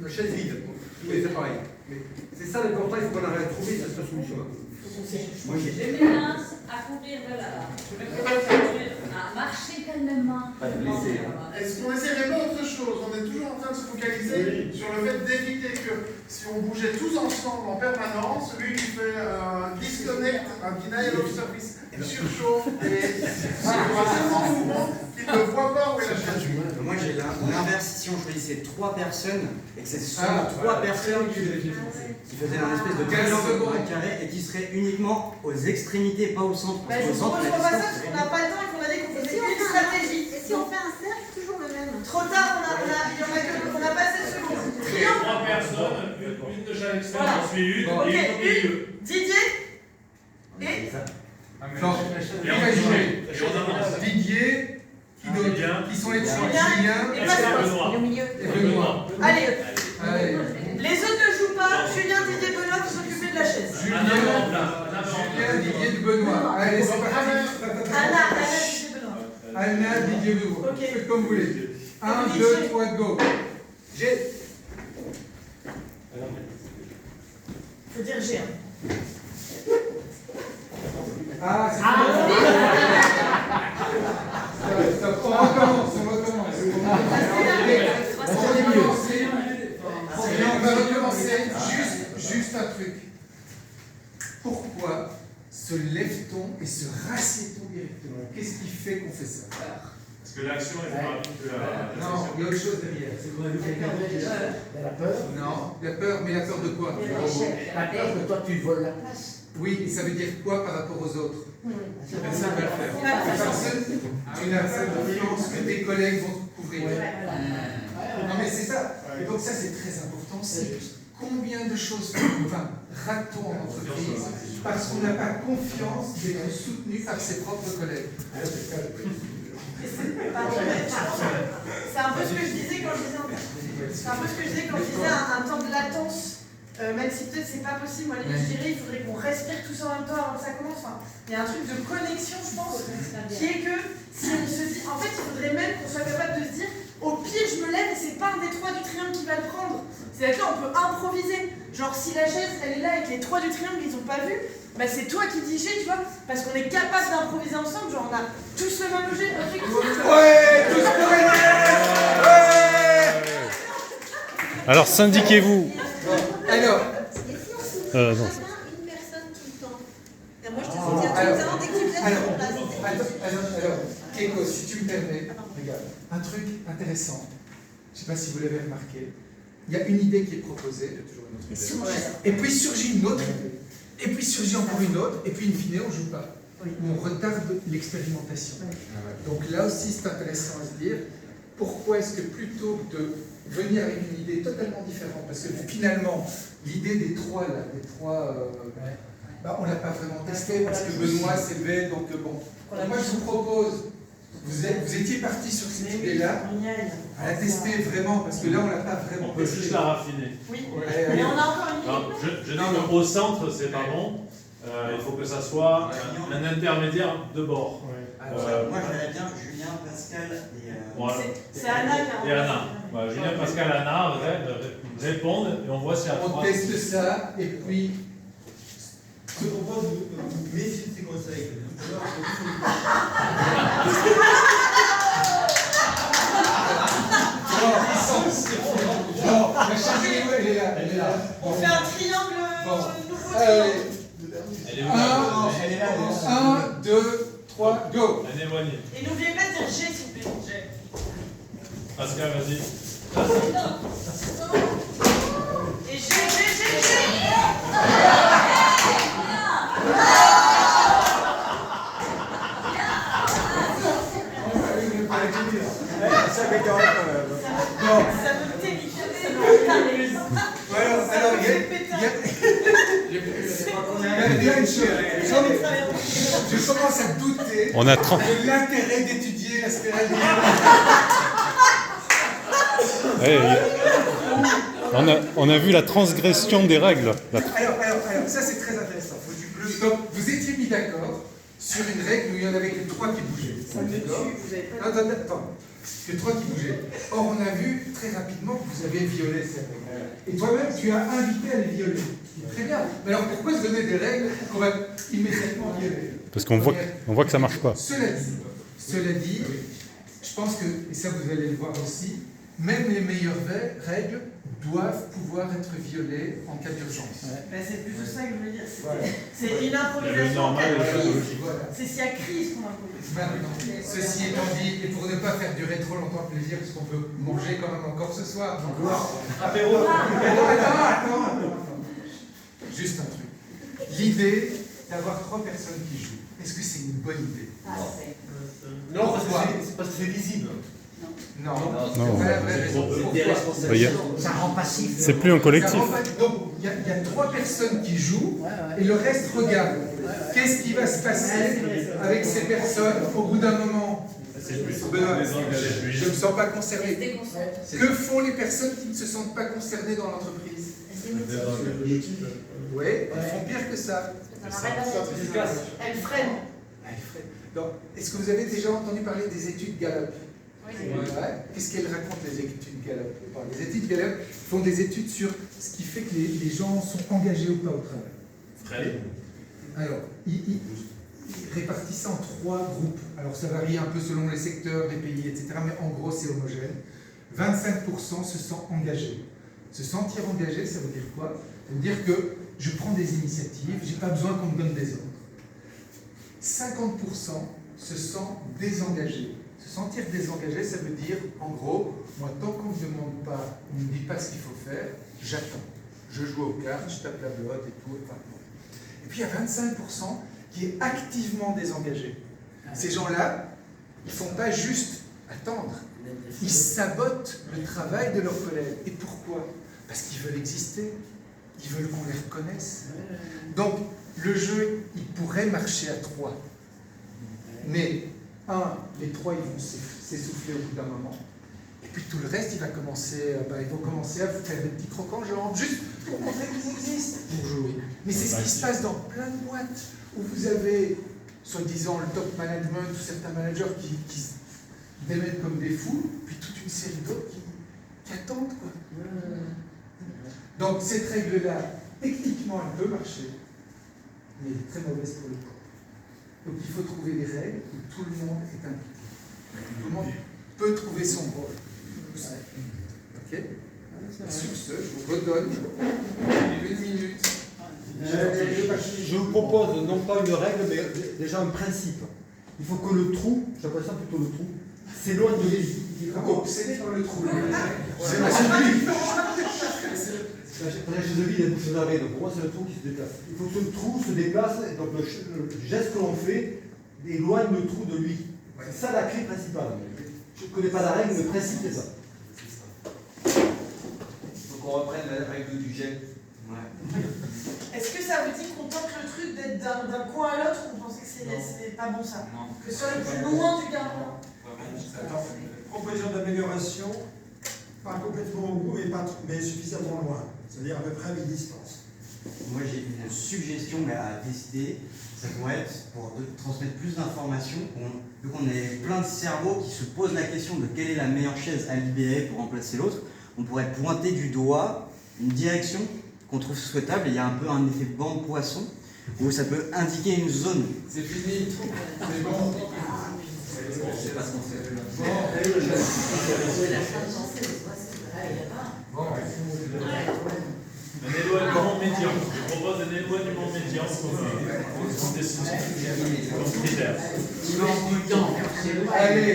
La chaise vide. Oui, c'est pareil. C'est ça l'important, il faut qu'on arrive à trouver cette solution. Je me lance à courir de là. Je me concentre à marcher calmement. Est-ce qu'on essaierait pas autre chose? On est toujours en train de se focaliser sur le fait d'éviter que si on bougeait tous ensemble en permanence, celui qui fait un disconnect, un denial of service, surchauffe et tellement de mouvement qu'il ne voit pas où est la chaise. Moi j'ai l'inverse, si on choisissait 3 personnes et que c'est seulement 3 personnes qui faisaient un espèce de triangle carré et qui seraient uniquement aux extrémités, pas au centre. Parce qu'au centre, Je propose pas ça parce qu'on n'a pas le temps et qu'on a dit qu'on faisait une stratégie. Et si on fait un cercle, toujours le même. Trop tard, on n'a pas 7 secondes. 3 personnes, une de chaque extrême, j'en suis une, et une au milieu. Didier et. Non, imaginez, Didier, qui sont les trois, Julien et Benoît. Et Benoît. Allez. Les autres ne jouent pas. Julien, Didier, Benoît qui s'occupent de la chaise. Julien, Didier, Benoît. Allez, c'est parti. Anna, Didier, Benoît. Faites comme vous voulez. 1, 2, 3, go. J'ai. Faut dire G. Ah, c'est stop, on recommence. On va recommencer juste un truc. Pourquoi se lève-t-on et se rassied-on directement? Qu'est-ce qui fait qu'on fait ça? Parce que l'action est plus rapide que la Non, il y a autre chose derrière. C'est qu'on a vu quelqu'un d'autre. La peur? Non, la peur, mais la peur de quoi? La peur que toi tu voles la place. Oui, et ça veut dire quoi par rapport aux autres? Ça va le faire. Parce que tu n'as pas confiance que tes collègues vont te couvrir. Non mais c'est ça. Et donc ça c'est très important. C'est combien de choses rate-t-on en entreprise parce qu'on n'a pas confiance d'être soutenu par ses propres collègues. C'est un peu ce que je disais quand je disais un temps de latence. Même si peut-être c'est pas possible, moi je dirais il faudrait qu'on respire tous en même temps avant que ça commence. Enfin, il y a un truc de connexion, je pense, qui est que si on se dit, en fait il faudrait même qu'on soit capable de se dire, au pire je me lève et c'est pas un des 3 du triangle qui va le prendre. C'est-à-dire qu'on peut improviser. Genre, si la chaise, elle est là avec les 3 du triangle, ils ont pas vu, bah c'est toi qui dis G, tu vois, parce qu'on est capable d'improviser ensemble, genre on a tous le même G. Ouais, tous pour Alors syndiquez-vous. Alors. Non. Une personne tout le temps. Et moi, je te soutiens tout le temps dès que tu me laisses sur place. Alors, Keiko, si tu me permets, regarde, un truc intéressant, je ne sais pas si vous l'avez remarqué, il y a une idée qui est proposée, et puis surgit une autre idée, et puis surgit encore une autre, et puis in fine, on ne joue pas, ou on retarde l'expérimentation. Donc là aussi, c'est intéressant à se dire, pourquoi est-ce que plutôt que de venir avec une idée totalement différente, parce que finalement, l'idée des trois, là, bah, on ne l'a pas vraiment testé, parce que Benoît s'est levé, donc bon. Moi, je vous propose, vous étiez parti sur cette idée-là, à la tester vraiment, parce que là, on ne l'a pas vraiment On peut juste la raffiner. Oui, mais on a encore une idée. Je dis qu'au centre, c'est pas bon. Il faut que ça soit un intermédiaire de bord. Moi, j'aimerais bien Julien, Pascal et... Voilà. C'est Anna qui a... Et Anna. Voilà, Julien, Pascal, Anna répondent et on voit si on teste ça, et puis... Je te propose de méfier de ces conseils. Non, la charge elle est là, elle est là. On fait un triangle. Allez. Elle est où? 1, 2, 3, go. Elle est éloignée. Et n'oubliez pas de dire G, s'il vous plaît. G. Pascal, vas-y. Et G. Ça fait quand même. Ça me terrifie, ça me terrorise. Alors, il y a une chose. Je commence à douter On a 30. de l'intérêt d'étudier la spirale On a vu la transgression des règles. Alors, ça c'est très intéressant. Donc, vous étiez mis d'accord sur une règle où il y en avait que 3 qui bougeaient. Attends. Que 3 qui bougeaient. Or, on a vu très rapidement que vous avez violé ces règles. Et toi-même, tu as invité à les violer. Très bien. Mais alors, pourquoi se donner des règles qu'on va immédiatement violer? Parce qu'on voit que ça marche pas. Cela dit, je pense que, et ça vous allez le voir aussi, même les meilleures règles doivent pouvoir être violées en cas d'urgence. C'est plutôt ça que je veux dire. Voilà. C'est une improvisation en cas de crise. C'est s'il y a crise qu'on improvise. Ceci étant dit, et pour ne pas faire durer trop longtemps le plaisir, parce qu'on peut manger quand même encore ce soir. Apéro. Attends. Juste un truc. L'idée d'avoir 3 personnes qui jouent, est-ce que c'est une bonne idée? Non, parce que c'est visible. Non. Non. Ça rend passif. C'est plus un collectif. Donc, il y a 3 personnes qui jouent et le reste regarde. Qu'est-ce qui va se passer avec ces personnes au bout d'un moment? Benoît, je ne me sens pas concerné. Que font les personnes qui ne se sentent pas concernées dans l'entreprise? Oui, elles font pire que ça. Elle freine. Donc, est-ce que vous avez déjà entendu parler des études Gallup? Oui. Qu'est-ce qu'elles racontent, les études Gallup? Les études Gallup font des études sur ce qui fait que les gens sont engagés ou pas au travail. Très bien. Alors, ils répartissent ça en 3 groupes. Alors, ça varie un peu selon les secteurs, les pays, etc. Mais en gros, c'est homogène. 25% se sentent engagés. Se sentir engagé, ça veut dire quoi? Ça veut dire que je prends des initiatives, je n'ai pas besoin qu'on me donne des ordres. 50% se sentent désengagés. Se sentir désengagé, ça veut dire, en gros, moi, tant qu'on ne me demande pas, on ne me dit pas ce qu'il faut faire, j'attends. Je joue aux cartes, je tape la belote et tout. Enfin, bon. Et puis, il y a 25% qui est activement désengagé. Ces gens-là, ils ne font pas juste attendre. Ils sabotent le travail de leurs collègues. Et pourquoi? Parce qu'ils veulent exister. Ils veulent qu'on les reconnaisse. Donc, le jeu, il pourrait marcher à 3. Mais, les 3, ils vont s'essouffler au bout d'un moment. Et puis tout le reste, ils vont commencer à vous faire des petits crocs en jambes, juste pour montrer qu'ils existent, pour jouer. Mais c'est ce qui se passe dans plein de boîtes, où vous avez, soi-disant, le top management, ou certains managers qui se démettent comme des fous, puis toute une série d'autres qui attendent, quoi. Donc cette règle-là, techniquement, elle peut marcher, mais elle est très mauvaise pour le corps. Donc il faut trouver des règles où tout le monde est impliqué. Tout le monde peut trouver son rôle. Ok? Sur ce, je vous redonne 1 minute. Je vous propose non pas une règle, mais déjà un principe. Il faut que le trou, j'appelle ça plutôt le trou, s'éloigne de lui. Il faut obséder par le trou. C'est la chaise de vie. La chaise de vie, il y a une bouche d'arrêt, donc pour moi c'est le trou qui se déplace. Il faut que le trou se déplace, donc le geste que l'on fait éloigne le trou de lui. C'est ça la clé principale. Je ne connais pas la règle, mais le principe c'est ça. Il faut qu'on reprenne la règle du jet. Est-ce que ça veut dire qu'on tente le truc d'être d'un coin à l'autre ou vous pensez que c'est pas bon ça? Que ce soit le plus loin du gardien? Attends, proposition d'amélioration, pas complètement au bout, mais suffisamment loin. C'est-à-dire à peu près à mi-distance. Moi j'ai une suggestion à décider, ça pourrait être pour transmettre plus d'informations, vu qu'on est plein de cerveaux qui se posent la question de quelle est la meilleure chaise à libérer pour remplacer l'autre, on pourrait pointer du doigt une direction qu'on trouve souhaitable, et il y a un peu un effet banc de poisson, où ça peut indiquer une zone. C'est fini, c'est bon. C'est pas ce qu'on fait. Un éloignement médian. Je propose un éloignement médian comme critère. Allez,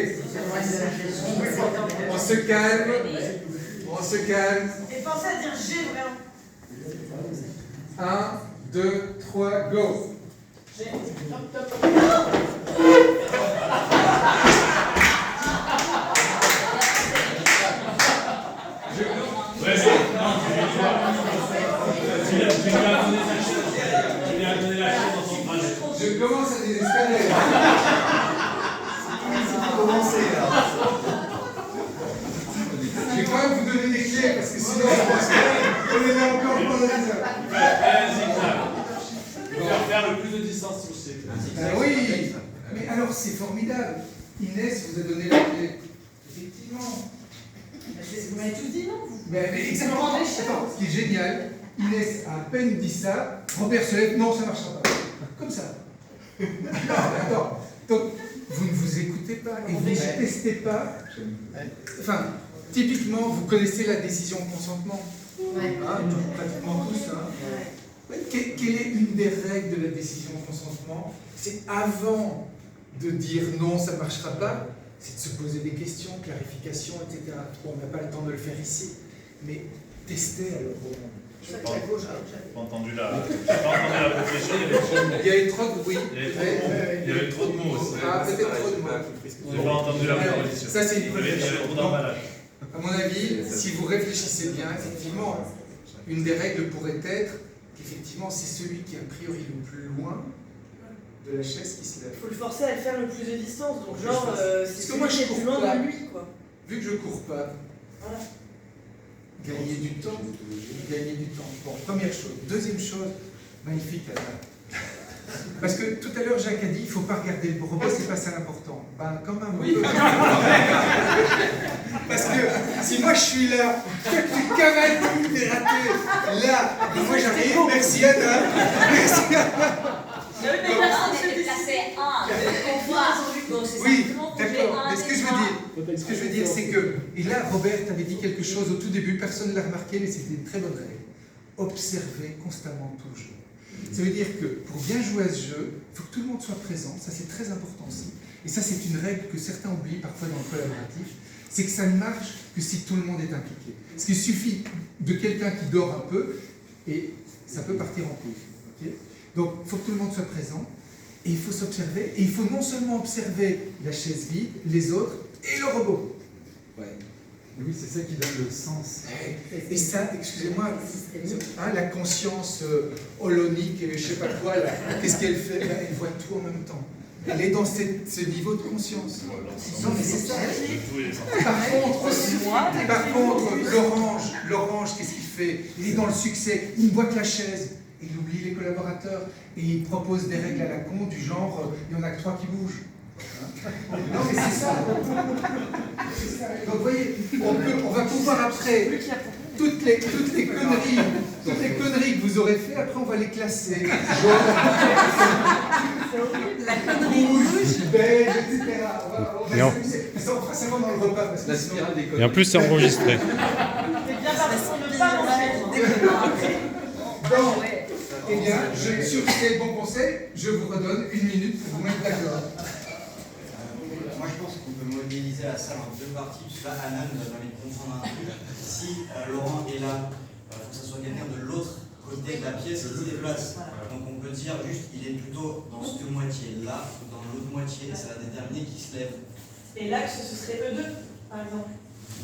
on se calme. On se calme. Et pensez à dire G vraiment. 1, 2, 3, go. G. Je commence à désespérer. Je vais quand même vous donner des clés parce que sinon on est là encore pendant des heures. Je vais faire le plus de distance possible. Oui, mais alors c'est formidable. Inès vous a donné la clé. Effectivement. Vous m'avez tout dit, non? Mais exactement. Attends, ce qui est génial, Inès a à peine dit ça, Robert se lève, non, ça ne marchera pas. Comme ça. Attends, donc vous ne vous écoutez pas et vous ne testez pas. Enfin, typiquement, vous connaissez la décision de consentement. Hein, pratiquement tous. Hein. Quelle est une des règles de la décision de consentement? C'est avant de dire non, ça ne marchera pas, c'est de se poser des questions, clarifications, etc. On n'a pas le temps de le faire ici, mais testez alors. Je n'ai pas entendu la proposition, il y avait trop de bruit. Il y avait trop de mots aussi. Ah, peut-être trop de mots. Je n'ai pas entendu la proposition. Ça, c'est une Il y avait trop d'emballage. À mon avis, si vous réfléchissez bien, effectivement, une des règles pourrait être qu'effectivement, c'est celui qui est a priori le plus loin de la chaise qui se lève. Il faut le forcer à le faire le plus de distance, donc genre, c'est que moi, je celui qui est cours plus loin pas. de lui, quoi. Vu que je cours pas, Voilà. gagner du temps. Gagner du temps. Bon, première chose. Deuxième chose, magnifique, Anna. Parce que tout à l'heure, Jacques a dit, il ne faut pas regarder le robot, c'est pas ça l'important. Ben, quand même, oui. Parce que si moi je suis là, tu cavales tout, t'es raté. Là, moi j'arrive, merci Anna. Merci Anna. Oui, d'accord. Mais ce que je veux dire, c'est que, et là, Robert avait dit quelque chose au tout début, personne ne l'a remarqué, mais c'était une très bonne règle. Observer constamment tout le jeu. Ça veut dire que pour bien jouer à ce jeu, il faut que tout le monde soit présent, ça c'est très important aussi. Et ça c'est une règle que certains oublient parfois dans le collaboratif, c'est que ça ne marche que si tout le monde est impliqué. Parce qu'il suffit de quelqu'un qui dort un peu, et ça peut partir en couille. Okay? Donc il faut que tout le monde soit présent, et il faut s'observer, et il faut non seulement observer la chaise vide, les autres, et le robot. Ouais. Oui, c'est ça qui donne le sens. Et ça, excusez-moi, hein, la conscience holonique, je ne sais pas quoi, qu'est-ce qu'elle fait? Elle voit tout en même temps. Elle est dans ce niveau de conscience. Non, mais c'est ça. Par contre, l'orange, qu'est-ce qu'il fait? Il est dans le succès, il ne voit que la chaise, il oublie les collaborateurs, et il propose des règles à la con du genre, il n'y en a que 3 qui bougent. Non mais c'est ça. Donc vous voyez, on va pouvoir après toutes les conneries que vous aurez fait, après on va les classer. La connerie rouge, beige, etc. On va Et en- s'amuser. Ça, on fera seulement dans le repas. Parce que La sinon- spirale des Et en conneries. plus, c'est enregistré. C'est bien parti pour ne pas manger. Bon, eh bien, sur ces bons conseils, je vous redonne 1 minute pour vous mettre d'accord. Moi, je pense qu'on peut modéliser la salle en 2 parties. Parce que là, Anna nous a permis de comprendre un truc. Si Laurent est là, il faut que ce soit quelqu'un de l'autre côté de la pièce qui se déplace. Donc, on peut dire juste il est plutôt dans cette moitié-là ou dans l'autre moitié. Et ça va déterminer qui se lève. Et l'axe, ce serait eux deux, par exemple.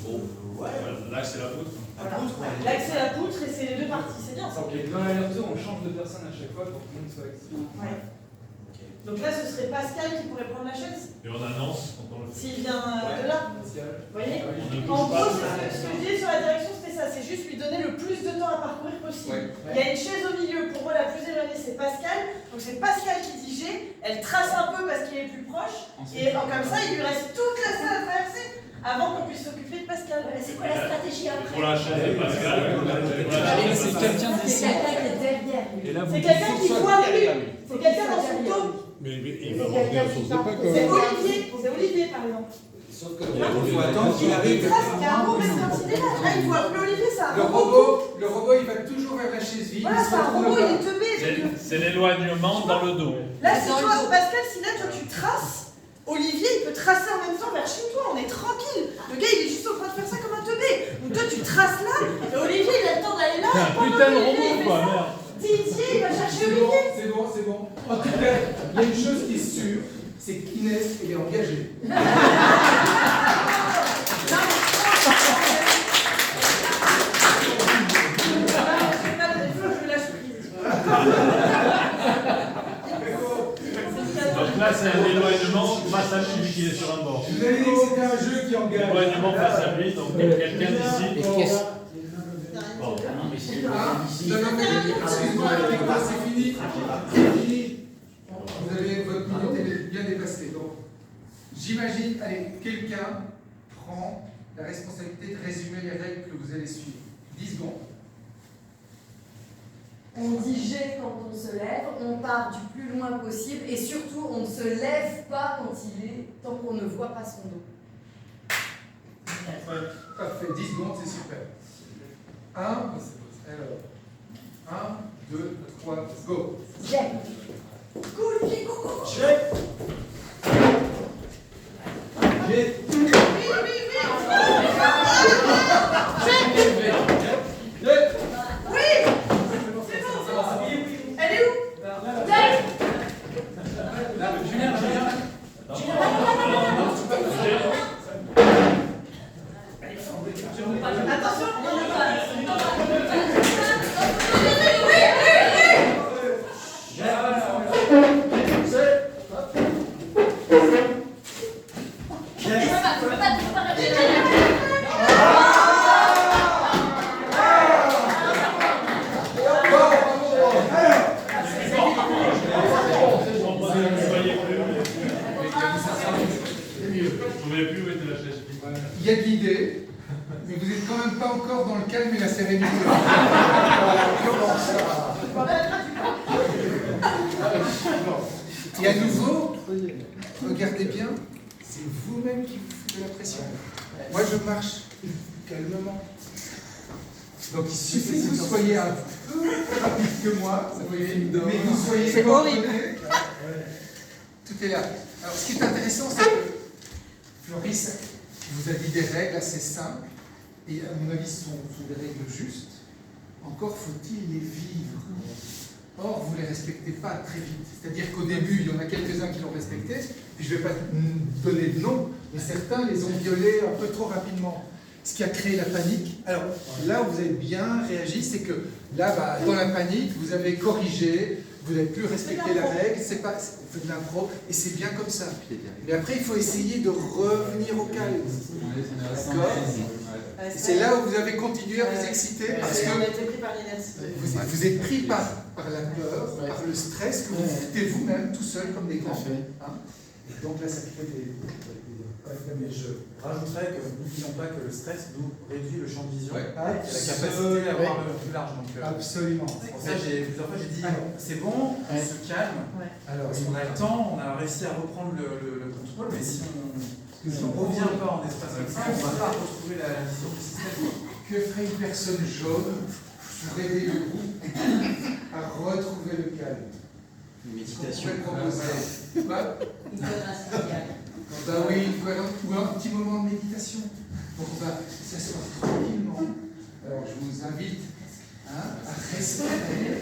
Ouais. Là, c'est la poutre. La poutre, ouais. L'axe et la poutre, et c'est les deux parties, c'est bien ça. Donc dans l'aller-retour, on change de personne à chaque fois pour que tout le monde soit actif. Ouais. Donc là, ce serait Pascal qui pourrait prendre la chaise, Et on annonce quand on le fait. s'il vient de là. Vous voyez? On ne En bouge gros, pas. ce que je disais sur la direction, c'était ça, c'est juste lui donner le plus de temps à parcourir possible. Il y a une chaise au milieu, pour eux la plus éloignée c'est Pascal, donc c'est Pascal qui dit G, elle trace un peu parce qu'il est plus proche, et comme ça il lui reste toute la salle à traverser avant qu'on puisse s'occuper de Pascal. C'est quoi la stratégie après? Pour la chaise de Pascal, C'est quelqu'un C'est quelqu'un qui est derrière lui. Et là, vous C'est dites, quelqu'un faut qui que ça voit soit lui, derrière lui. c'est quelqu'un dans son dos. Mais il va revenir sur ses pas quand C'est même. Olivier par exemple. Sauf que il faut attendre qu'il arrive. Il trace, il y a un robot quand il est là, là il faut appeler Olivier, ça. Le robot, il va toujours vers la chaise vide. Voilà, il se c'est un retourne robot, pas. il est teubé. C'est l'éloignement dans le dos. Là, si toi, Pascal, si là, toi, tu traces, Olivier, il peut tracer en même temps vers chez toi, on est tranquille. Le gars, il est juste en train de faire ça comme un teubé. Ou toi, tu traces là, et Olivier, il a le temps d'aller là. C'est un pendant putain de qu'Olivier, il robot, fait quoi, ça, merde. Didier, il va chercher C'est bon, Olivier. c'est bon, c'est bon. En tout cas, il y a une chose qui est sûre, c'est qu'Inès, elle est engagée. Donc là, c'est un éloignement face à lui, vu qu'il est sur un bord. Je vous avais dit que c'était un jeu qui engage. Éloignement face à lui, donc quelqu'un d'ici. Bon. Non, mais excuse-moi, avec moi, c'est fini. C'est fini. Vous avez votre minute, elle est bien dépassée. Donc, j'imagine, allez, quelqu'un prend la responsabilité de résumer les règles que vous allez suivre. 10 secondes. On dit G quand on se lève, on part du plus loin possible et surtout on ne se lève pas quand il est, tant qu'on ne voit pas son dos. Parfait, 10 secondes, c'est super. 1, alors. 1, 2, 3, go. G. Cool, G, go, go, go. G. Elle est où? Il y a de l'idée, mais vous n'êtes quand même pas encore dans le calme et la sérénité. Comment ça? Et à nouveau, regardez bien, c'est vous-même qui vous foutez la pression. Moi, je marche calmement. Donc il suffit que vous soyez un peu plus rapide que moi, vous voyez, mais que vous soyez C'est horrible. Tout est là. Alors ce qui est intéressant, c'est que Floris vous a dit des règles assez simples, et à mon avis ce sont des règles justes. Encore faut-il les vivre. Or, vous ne les respectez pas très vite. C'est-à-dire qu'au début, il y en a quelques-uns qui l'ont respecté, et je ne vais pas donner de nom, mais certains les ont violés un peu trop rapidement. Ce qui a créé la panique. Alors là où vous avez bien réagi, c'est que là, dans la panique, vous avez corrigé, vous n'avez plus respecté la règle, c'est pas, vous faites de l'impro, et c'est bien comme ça. Mais après, il faut essayer de revenir au calme. D'accord? C'est là où vous avez continué à vous exciter, parce que On a été pris par l'inertie. vous êtes pris par la peur, par le stress que vous foutez vous-même tout seul comme des grands. Hein? Et donc là, ça crée des... Mais je rajouterais que n'oublions pas que le stress nous réduit le champ de vision et la Absolument. capacité à voir le plus large. Donc, Absolument. c'est pour ça que plusieurs fois j'ai dit c'est bon, on se calme. Alors, Parce qu'on a le temps, on a réussi à reprendre le contrôle, mais si on ne revient pas en espace comme ça, on ne va pas retrouver la vision du système. Que ferait une personne jaune pour aider le groupe à retrouver le calme? Une méditation. On pourrait proposer. Quoi? Oui, ou un petit moment de méditation. Donc on va s'asseoir tranquillement. Alors je vous invite à respirer.